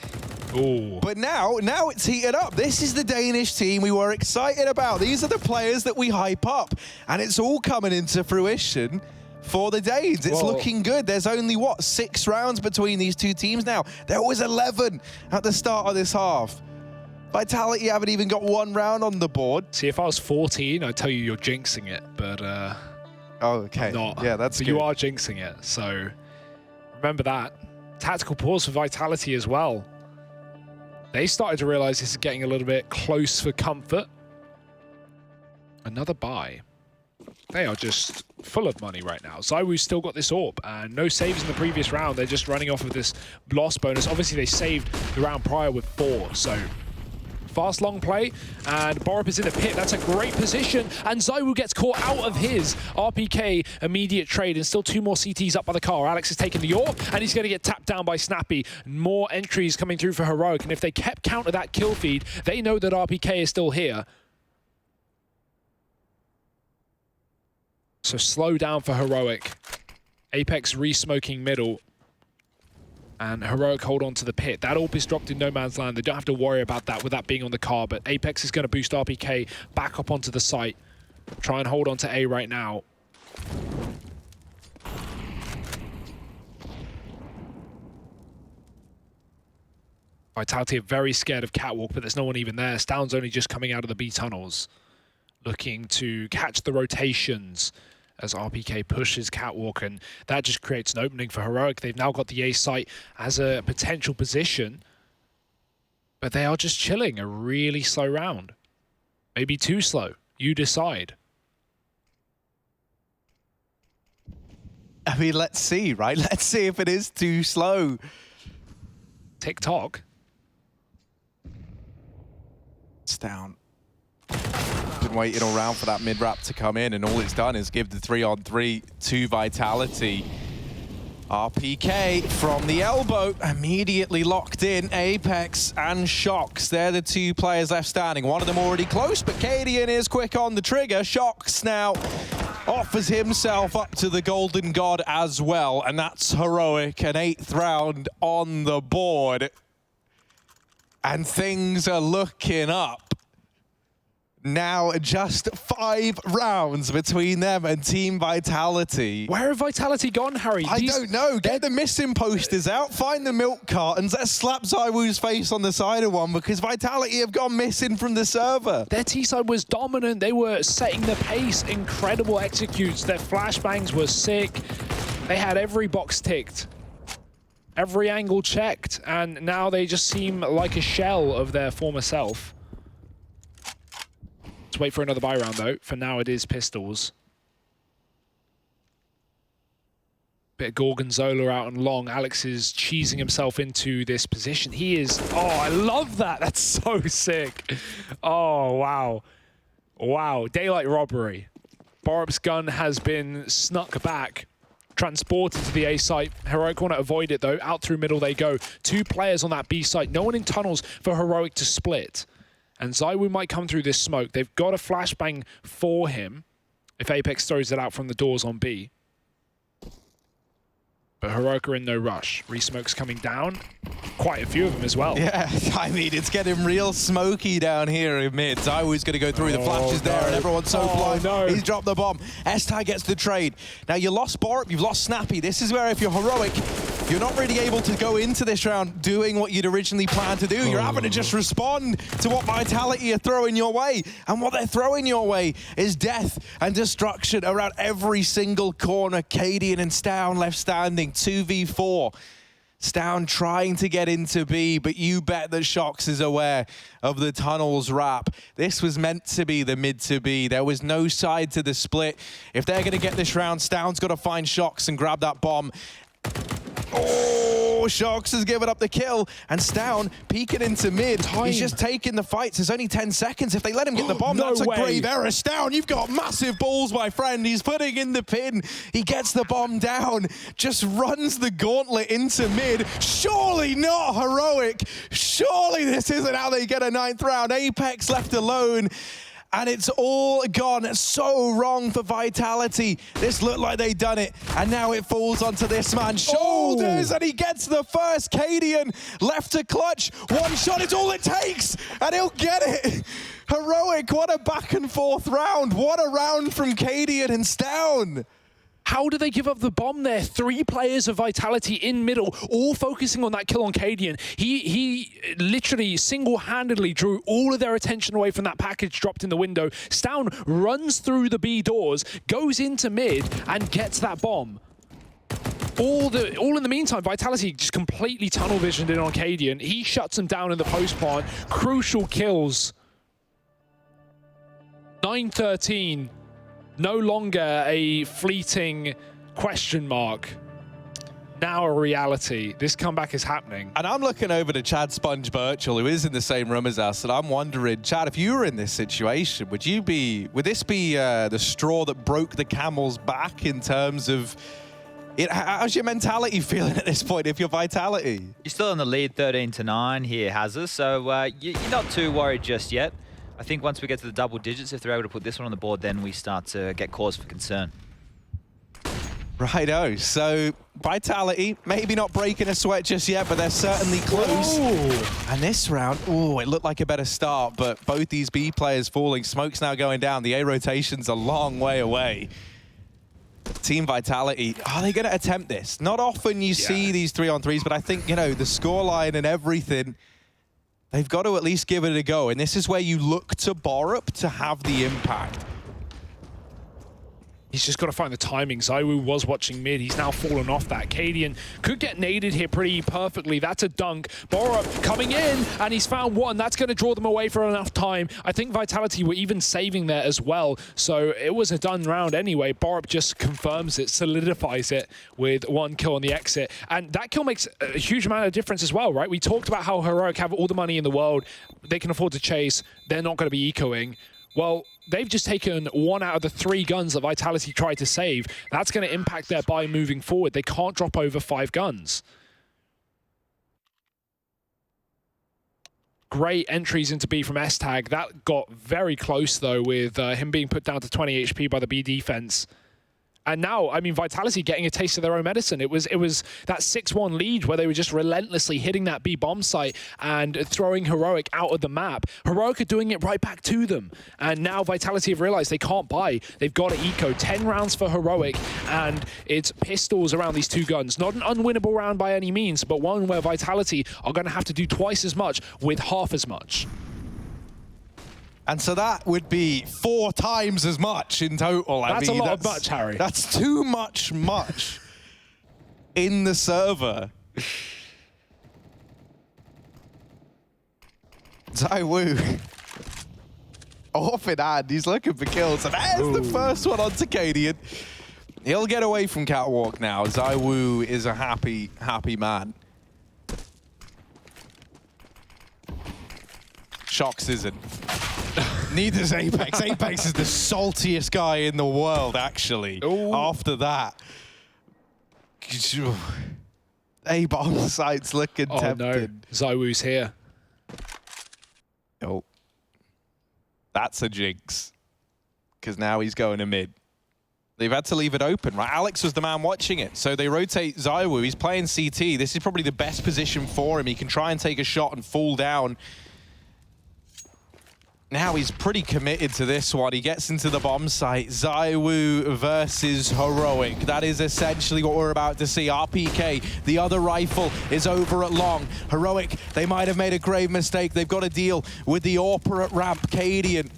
Ooh. But now it's heated up. This is the Danish team we were excited about. These are the players that we hype up, and it's all coming into fruition for the Danes. It's looking good. There's only, what, 6 rounds between these two teams now. There was 11 at the start of this half. Vitality haven't even got 1 round on the board. See, if I was 14, I'd tell you you're jinxing it, but oh, okay. not. Yeah, that's but good. You are jinxing it, so remember that. Tactical pause for Vitality as well. They started to realize this is getting a little bit close for comfort. Another buy. They are just full of money right now. ZywOo's still got this AWP, and no saves in the previous round. They're just running off of this loss bonus. Obviously, they saved the round prior with 4, so Fast long play, and Borup is in the pit. That's a great position, and ZywOo gets caught out of his RPK immediate trade, and still 2 more CTs up by the car. Alex is taking the AWP, and he's going to get tapped down by Snappy. More entries coming through for Heroic, and if they kept count of that kill feed, they know that RPK is still here. So slow down for Heroic. Apex re-smoking middle. And Heroic hold on to the pit. That AWP is dropped in no man's land. They don't have to worry about that with that being on the car, but Apex is going to boost RPK back up onto the site. Try and hold on to A right now. Vitality are very scared of Catwalk, but there's no one even there. Stound's only just coming out of the B tunnels, looking to catch the rotations as RPK pushes Catwalk, and that just creates an opening for Heroic. They've now got the A site as a potential position, but they are just chilling a really slow round. Maybe too slow. You decide. I mean, let's see, right? Let's see if it is too slow. TikTok. It's down. Been waiting around for that mid-wrap to come in, and all it's done is give the 3-on-3 to Vitality. RPK from the elbow, immediately locked in. Apex and Shox, they're the 2 players left standing. One of them already close, but Cadian is quick on the trigger. Shox now offers himself up to the Golden God as well, and that's Heroic, an 8th round on the board. And things are looking up. Now just 5 rounds between them and Team Vitality. Where have Vitality gone, Harry? I don't know. Get the missing posters out, find the milk cartons, let's slap ZywOo's face on the side of one, because Vitality have gone missing from the server. Their T-side was dominant. They were setting the pace. Incredible executes. Their flashbangs were sick. They had every box ticked. Every angle checked. And now they just seem like a shell of their former self. Let's wait for another buy round, though. For now, it is pistols. Bit of Gorgonzola out and long. Alex is cheesing himself into this position. He is... Oh, I love that. That's so sick. Oh, wow. Wow. Daylight robbery. Borup's gun has been snuck back. Transported to the A site. Heroic want to avoid it, though. Out through middle they go. 2 players on that B site. No one in tunnels for Heroic to split. And ZywOo might come through this smoke. They've got a flashbang for him if Apex throws it out from the doors on B. But Heroic are in no rush. Re-smoke's coming down. Quite a few of them as well. Yeah, I mean, it's getting real smoky down here in mid. ZywOo's going to go through. The flash is there, and everyone's so blind. No. He's dropped the bomb. S-Tag gets the trade. Now, you lost Borup, you've lost Snappy. This is where, if you're Heroic, you're not really able to go into this round doing what you'd originally planned to do. You're having to just respond to what Vitality are throwing your way. And what they're throwing your way is death and destruction around every single corner. Cadian and Stound left standing, 2v4. Stound trying to get into B, but you bet that Shox is aware of the tunnels wrap. This was meant to be the mid to B. There was no side to the split. If they're going to get this round, Stound's got to find Shox and grab that bomb. Oh, Shox has given up the kill, and Stound peeking into mid. He's just taking the fights. There's only 10 seconds. If they let him get the bomb, No that's a way. grave error. Stound, you've got massive balls, my friend. He's putting in the pin. He gets the bomb down, just runs the gauntlet into mid. Surely not Heroic. Surely this isn't how they get a 9th round. Apex left alone. And it's all gone so wrong for Vitality. This looked like they'd done it, and now it falls onto this man's shoulders, and he gets the first. Cadian left to clutch. One shot is all it takes, and he'll get it. Heroic, what a back and forth round. What a round from Cadian and Stound. How do they give up the bomb there? 3 players of Vitality in middle, all focusing on that kill on Cadian. He literally single-handedly drew all of their attention away from that package dropped in the window. Stound runs through the B doors, goes into mid, and gets that bomb. All in the meantime, Vitality just completely tunnel visioned in on Cadian. He shuts him down in the post plant. Crucial kills. 9-13. No longer a fleeting question mark. now a reality. This comeback is happening. And I'm looking over to Chad Sponge Birchall, who is in the same room as us, and I'm wondering, Chad, if you were in this situation, would this be the straw that broke the camel's back in terms of how's your mentality feeling at this point, if your Vitality? You're still in the lead 13-9 here, Hazza, so you're not too worried just yet. I think once we get to the double digits, if they're able to put this one on the board, then we start to get cause for concern. Righto, so Vitality, maybe not breaking a sweat just yet, but they're certainly close. Ooh. And this round, it looked like a better start, but both these B players falling. Smoke's now going down. The A rotation's a long way away. Team Vitality, are they going to attempt this? Not often you see these 3-on-3s, but I think, you know, the scoreline and everything, they've got to at least give it a go. And this is where you look to Borup to have the impact. He's just got to find the timing. Zywoo was watching mid. He's now fallen off that. Cadian could get naded here pretty perfectly. That's a dunk. Borup coming in, and he's found one. That's going to draw them away for enough time. I think Vitality were even saving there as well. So it was a done round anyway. Borup just confirms it, solidifies it with one kill on the exit. And that kill makes a huge amount of difference as well, right? We talked about how Heroic have all the money in the world. They can afford to chase. They're not going to be ecoing. Well, they've just taken 1 out of the 3 guns that Vitality tried to save. That's going to impact their buy moving forward. They can't drop over 5 guns. Great entries into B from S-Tag. That got very close, though, with him being put down to 20 HP by the B defense. And now, I mean, Vitality getting a taste of their own medicine. It was that 6-1 lead where they were just relentlessly hitting that B bomb site and throwing Heroic out of the map. Heroic are doing it right back to them. And now Vitality have realized they can't buy. They've got to eco. 10 rounds for Heroic, and it's pistols around these 2 guns. Not an unwinnable round by any means, but one where Vitality are going to have to do twice as much with half as much. And so that would be 4 times as much in total. That's a lot of much, Harry. That's too much in the server. Zywoo. Off in hand, he's looking for kills. And there's the first one onto Cadian. He'll get away from Catwalk now. Zywoo is a happy man. Shox isn't. Neither's Apex. Apex is the saltiest guy in the world, actually. Ooh. After that. A-bomb site's looking tempting. No. Zywoo's here. Oh. That's a jinx. Because now he's going to mid. They've had to leave it open, right? Alex was the man watching it. So they rotate Zywoo. He's playing CT. This is probably the best position for him. He can try and take a shot and fall down. Now he's pretty committed to this one. He gets into the bomb site. Zywoo versus Heroic. That is essentially what we're about to see. RPK, the other rifle, is over at long. Heroic, they might have made a grave mistake. They've got to deal with the Orpa at ramp. Cadian.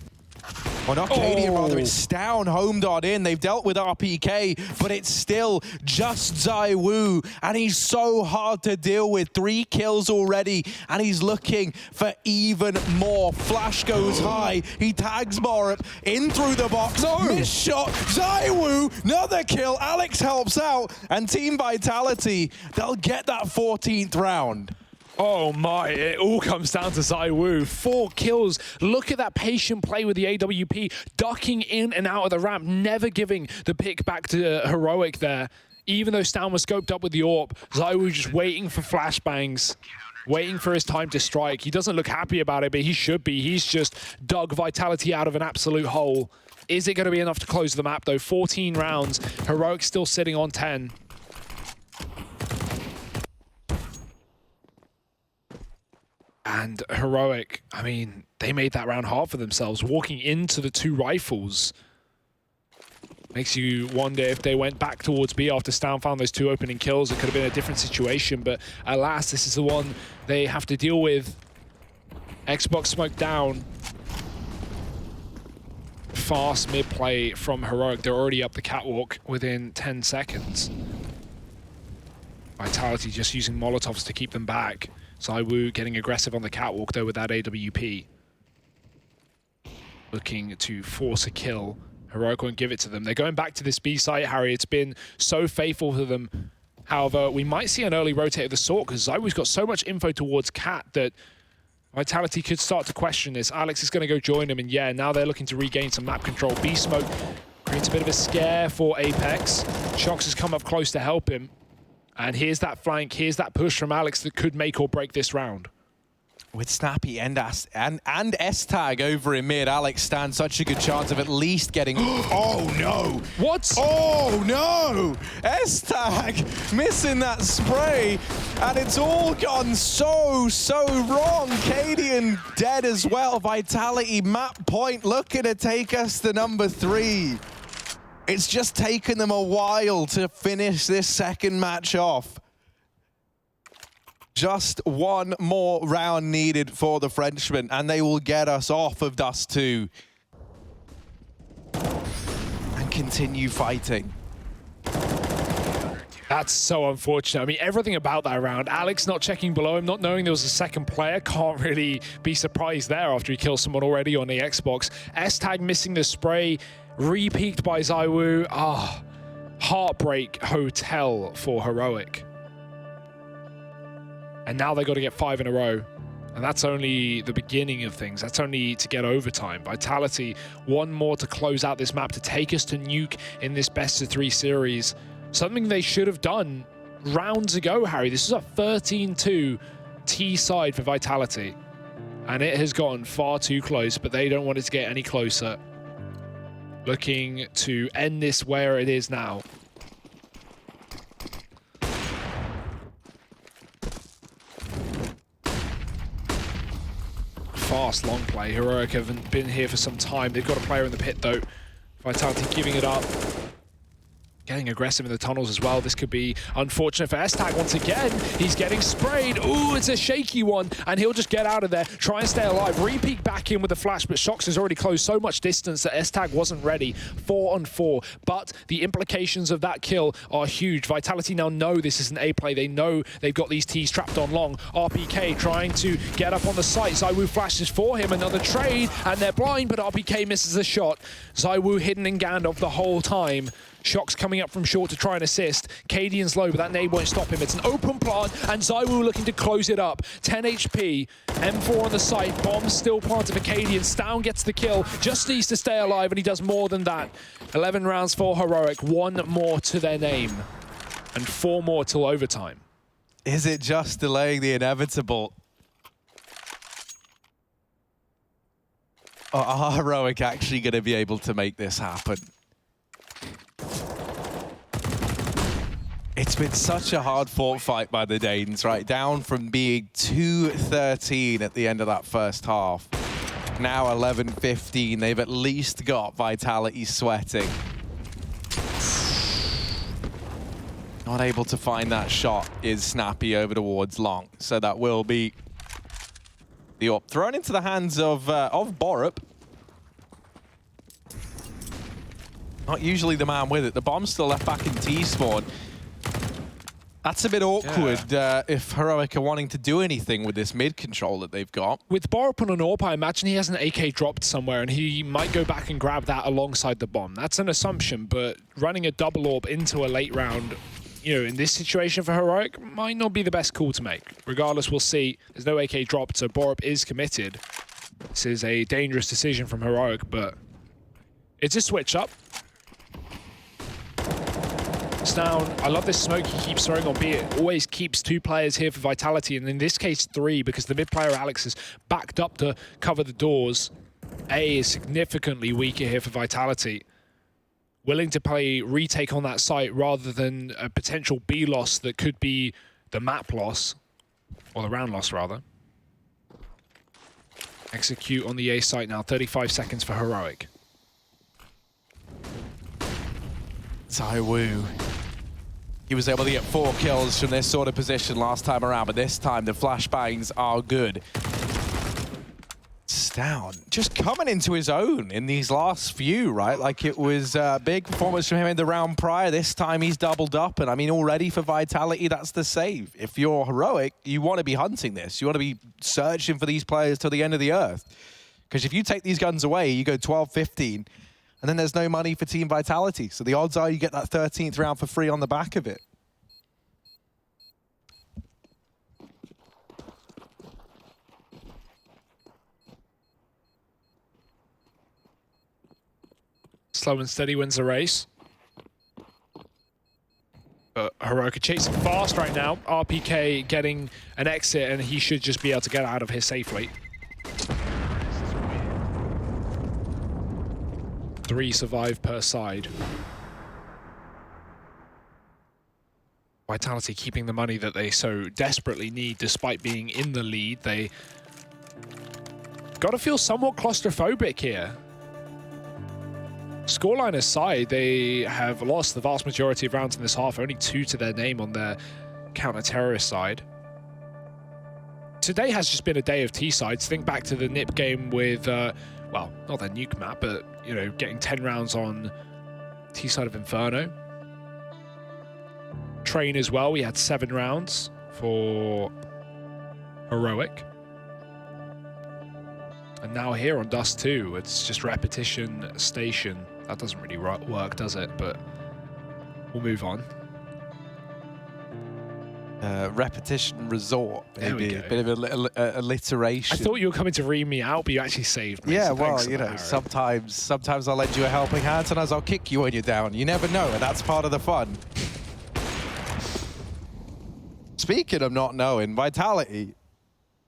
Well, not Cadian, rather. It's Stown homed on in. They've dealt with RPK, but it's still just Zywoo, and he's so hard to deal with. 3 kills already, and he's looking for even more. Flash goes high. He tags Borup in through the box. Missed shot. Zywoo, another kill. Alex helps out, and Team Vitality, they'll get that 14th round. Oh my, it all comes down to Zywoo. 4 kills. Look at that patient play with the AWP, ducking in and out of the ramp, never giving the pick back to Heroic there. Even though Stown was scoped up with the AWP, Zywoo just waiting for flashbangs, waiting for his time to strike. He doesn't look happy about it, but he should be. He's just dug Vitality out of an absolute hole. Is it going to be enough to close the map, though? 14 rounds. Heroic still sitting on 10. And Heroic, I mean, they made that round hard for themselves. Walking into the 2 rifles makes you wonder if they went back towards B after Stown found those 2 opening kills. It could have been a different situation, but alas, this is the one they have to deal with. Xbox smoke down. Fast mid-play from Heroic. They're already up the catwalk within 10 seconds. Vitality just using Molotovs to keep them back. Zywoo getting aggressive on the catwalk, though, with that AWP. Looking to force a kill. Heroic won't give it to them. They're going back to this B site, Harry. It's been so faithful to them. However, we might see an early rotate of the sort because ZywOo's got so much info towards Cat that Vitality could start to question this. Alex is going to go join him, and yeah, now they're looking to regain some map control. B-Smoke creates a bit of a scare for Apex. Shox has come up close to help him. And here's that flank, here's that push from Alex that could make or break this round. With Snappy and S-Tag over in mid, Alex stands such a good chance of at least getting... Oh, no! What? Oh, no! S-Tag missing that spray, and it's all gone so wrong. Cadian dead as well. Vitality map point looking to take us to number 3. It's just taken them a while to finish this second match off. Just one more round needed for the Frenchman, and they will get us off of Dust2 and continue fighting. That's so unfortunate. I mean, everything about that round, Alex not checking below him, not knowing there was a second player, can't really be surprised there after he kills someone already on the Xbox. S-Tag missing the spray, re-peaked by ZywOo. Heartbreak hotel for Heroic. And now they got to get 5 in a row. And that's only the beginning of things. That's only to get overtime. Vitality, one more to close out this map, to take us to Nuke in this best-of-3 series. Something they should have done rounds ago, Harry. This is a 13-2 T side for Vitality. And it has gotten far too close, but they don't want it to get any closer. Looking to end this where it is now. Fast long play. Heroic haven't been here for some time. They've got a player in the pit though. Vitality giving it up. Getting aggressive in the tunnels as well. This could be unfortunate for S-Tag once again. He's getting sprayed. Ooh, it's a shaky one. And he'll just get out of there. Try and stay alive. Re-peek back in with the flash, but Shox has already closed so much distance that S-Tag wasn't ready. 4 on 4. But the implications of that kill are huge. Vitality now know this is an A play. They know they've got these T's trapped on long. RPK trying to get up on the site. ZywOo flashes for him. Another trade. And they're blind, but RPK misses the shot. ZywOo hidden in Gandalf the whole time. Shox coming up from short to try and assist. Cadian's low, but that nade won't stop him. It's an open plant, and ZywOo looking to close it up. 10 HP, M4 on the site, bomb still planted for Cadian. Stown gets the kill, just needs to stay alive, and he does more than that. 11 rounds for Heroic, 1 more to their name, and 4 more till overtime. Is it just delaying the inevitable? Or are Heroic actually going to be able to make this happen? It's been such a hard-fought fight by the Danes, right? Down from being 2-13 at the end of that first half. Now 11-15. They've at least got Vitality sweating. Not able to find that shot is Snappy over towards long. So that will be the AWP thrown into the hands of Borup. Not usually the man with it. The bomb's still left back in T-spawn. That's a bit awkward if Heroic are wanting to do anything with this mid control that they've got. With Borup on an AWP, I imagine he has an AK dropped somewhere and he might go back and grab that alongside the bomb. That's an assumption, but running a double AWP into a late round, you know, in this situation for Heroic might not be the best call to make. Regardless, we'll see. There's no AK dropped, so Borup is committed. This is a dangerous decision from Heroic, but it's a switch up. Down. I love this smoke he keeps throwing on B. It always keeps 2 players here for Vitality, and in this case 3, because the mid player Alex is backed up to cover the doors. A is significantly weaker here for Vitality. Willing to play retake on that site rather than a potential B loss that could be the map loss, or the round loss rather. Execute on the A site now, 35 seconds for Heroic. ZywOo. He was able to get 4 kills from this sort of position last time around, but this time the flashbangs are good. Stown just coming into his own in these last few, right? Like it was a big performance from him in the round prior. This time he's doubled up, and I mean already for Vitality, that's the save. If you're Heroic, you want to be hunting this. You want to be searching for these players till the end of the earth. Because if you take these guns away, you go 12-15, and then there's no money for Team Vitality. So the odds are you get that 13th round for free on the back of it. Slow and steady wins the race. But Heroic are chasing fast right now. RPK getting an exit, and he should just be able to get out of here safely. 3 survive per side. Vitality keeping the money that they so desperately need despite being in the lead. They gotta feel somewhat claustrophobic here. Scoreline aside, they have lost the vast majority of rounds in this half, only 2 to their name on their counter-terrorist side. Today has just been a day of T-sides. Think back to the NIP game with, well, not their nuke map, but, you know, getting 10 rounds on T-side of Inferno. Train as well, we had 7 rounds for Heroic. And now here on Dust2, it's just repetition station. That doesn't really work, does it? But we'll move on. Repetition resort, maybe There a we bit of a alliteration. I thought you were coming to read me out, but you actually saved me. Yeah, so well, thanks you for know, that, Harry. sometimes I'll lend you a helping hand, sometimes I'll kick you when you're down. You never know, and that's part of the fun. Speaking of not knowing, Vitality,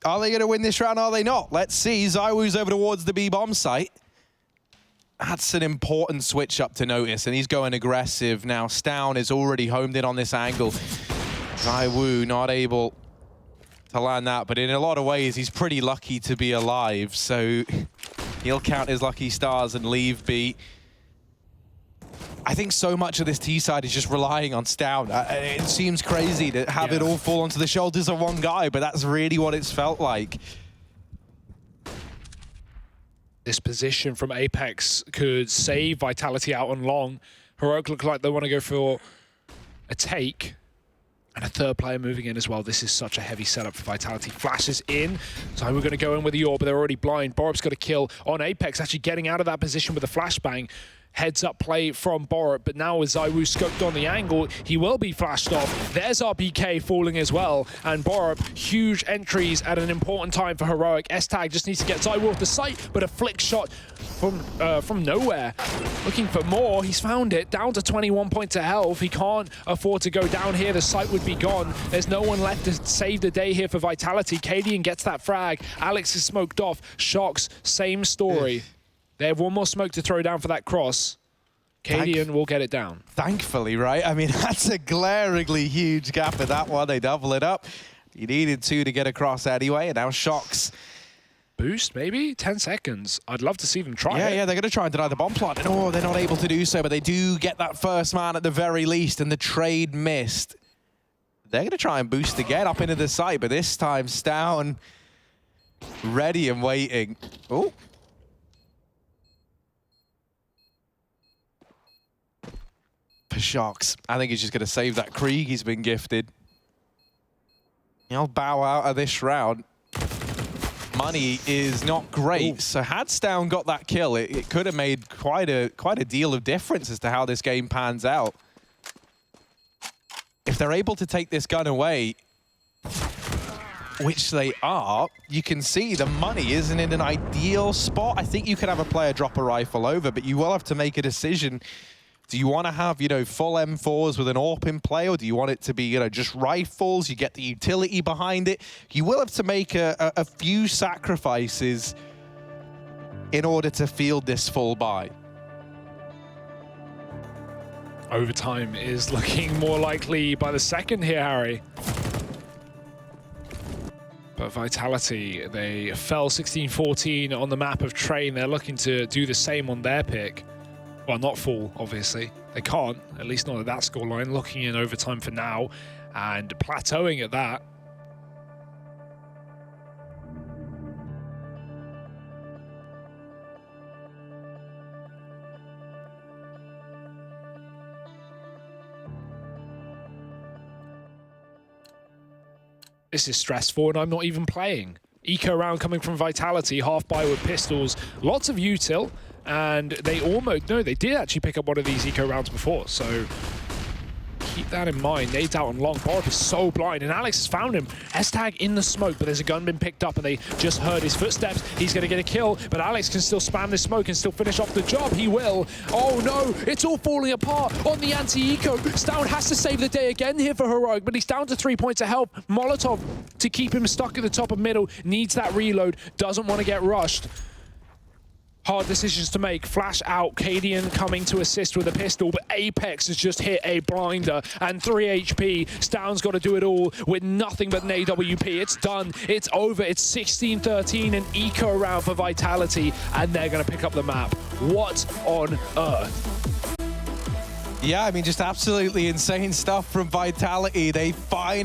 are they going to win this round? Are they not? Let's see. ZywOo's over towards the B-bomb site. That's an important switch up to notice, and he's going aggressive now. Stown is already homed in on this angle. ZywOo not able to land that, but in a lot of ways, he's pretty lucky to be alive, so he'll count his lucky stars and leave B. I think so much of this T-side is just relying on Stown. It seems crazy to have it all fall onto the shoulders of one guy, but that's really what it's felt like. This position from Apex could save Vitality out on long. Heroic look like they want to go for a take. And a third player moving in as well. This is such a heavy setup for Vitality. Flashes in. So we're going to go in with the orb, but they're already blind. Borup's got a kill on Apex, actually getting out of that position with a flashbang. Heads up play from Borup, but now with ZywOo scoped on the angle, he will be flashed off. There's RPK falling as well, and Borup, huge entries at an important time for Heroic. S-Tag just needs to get ZywOo off the site, but a flick shot from nowhere. Looking for more, he's found it, down to 21 points of health. He can't afford to go down here, the site would be gone. There's no one left to save the day here for Vitality. Cadian gets that frag, Alex is smoked off, Shox, same story. They have one more smoke to throw down for that cross. Cadian will get it down. Thankfully, right? I mean, that's a glaringly huge gap in that one. They double it up. You needed 2 to get across anyway, and now Shox. Boost, maybe? 10 seconds. I'd love to see them try it. Yeah, they're going to try and deny the bomb plant. And oh, they're not able to do so, but they do get that first man at the very least, and the trade missed. They're going to try and boost again up into the site, but this time Stown ready and waiting. Oh. For Shox. I think he's just going to save that Krieg he's been gifted. He'll bow out of this round. Money is not great. Ooh. So had Stown got that kill, it could have made quite a deal of difference as to how this game pans out. If they're able to take this gun away, which they are, you can see the money isn't in an ideal spot. I think you could have a player drop a rifle over, but you will have to make a decision. Do you want to have, you know, full M4s with an AWP in play, or do you want it to be, you know, just rifles? You get the utility behind it. You will have to make a few sacrifices in order to field this full buy. Overtime is looking more likely by the second here, Harry. But Vitality, they fell 16-14 on the map of Train. They're looking to do the same on their pick. Well, not fall, obviously. They can't, at least not at that scoreline. Looking in overtime for now and plateauing at that. This is stressful and I'm not even playing. Eco round coming from Vitality, half buy with pistols. Lots of util. And they almost, no, they did actually pick up one of these eco rounds before, so keep that in mind. Nade's out on long. Borup is so blind, and Alex has found him. S-Tag in the smoke, but there's a gun been picked up, and they just heard his footsteps. He's going to get a kill, but Alex can still spam this smoke and still finish off the job. He will. Oh no, it's all falling apart on the anti-eco. Stown has to save the day again here for Heroic, but he's down to 3 points of help. Molotov, to keep him stuck at the top of middle, needs that reload, doesn't want to get rushed. Hard decisions to make. Flash out, Cadian coming to assist with a pistol, but Apex has just hit a blinder, and 3 HP. Stown's got to do it all with nothing but an AWP. It's done. It's over. It's 16-13, an eco round for Vitality, and they're going to pick up the map. What on earth? Yeah, I mean, just absolutely insane stuff from Vitality. They finally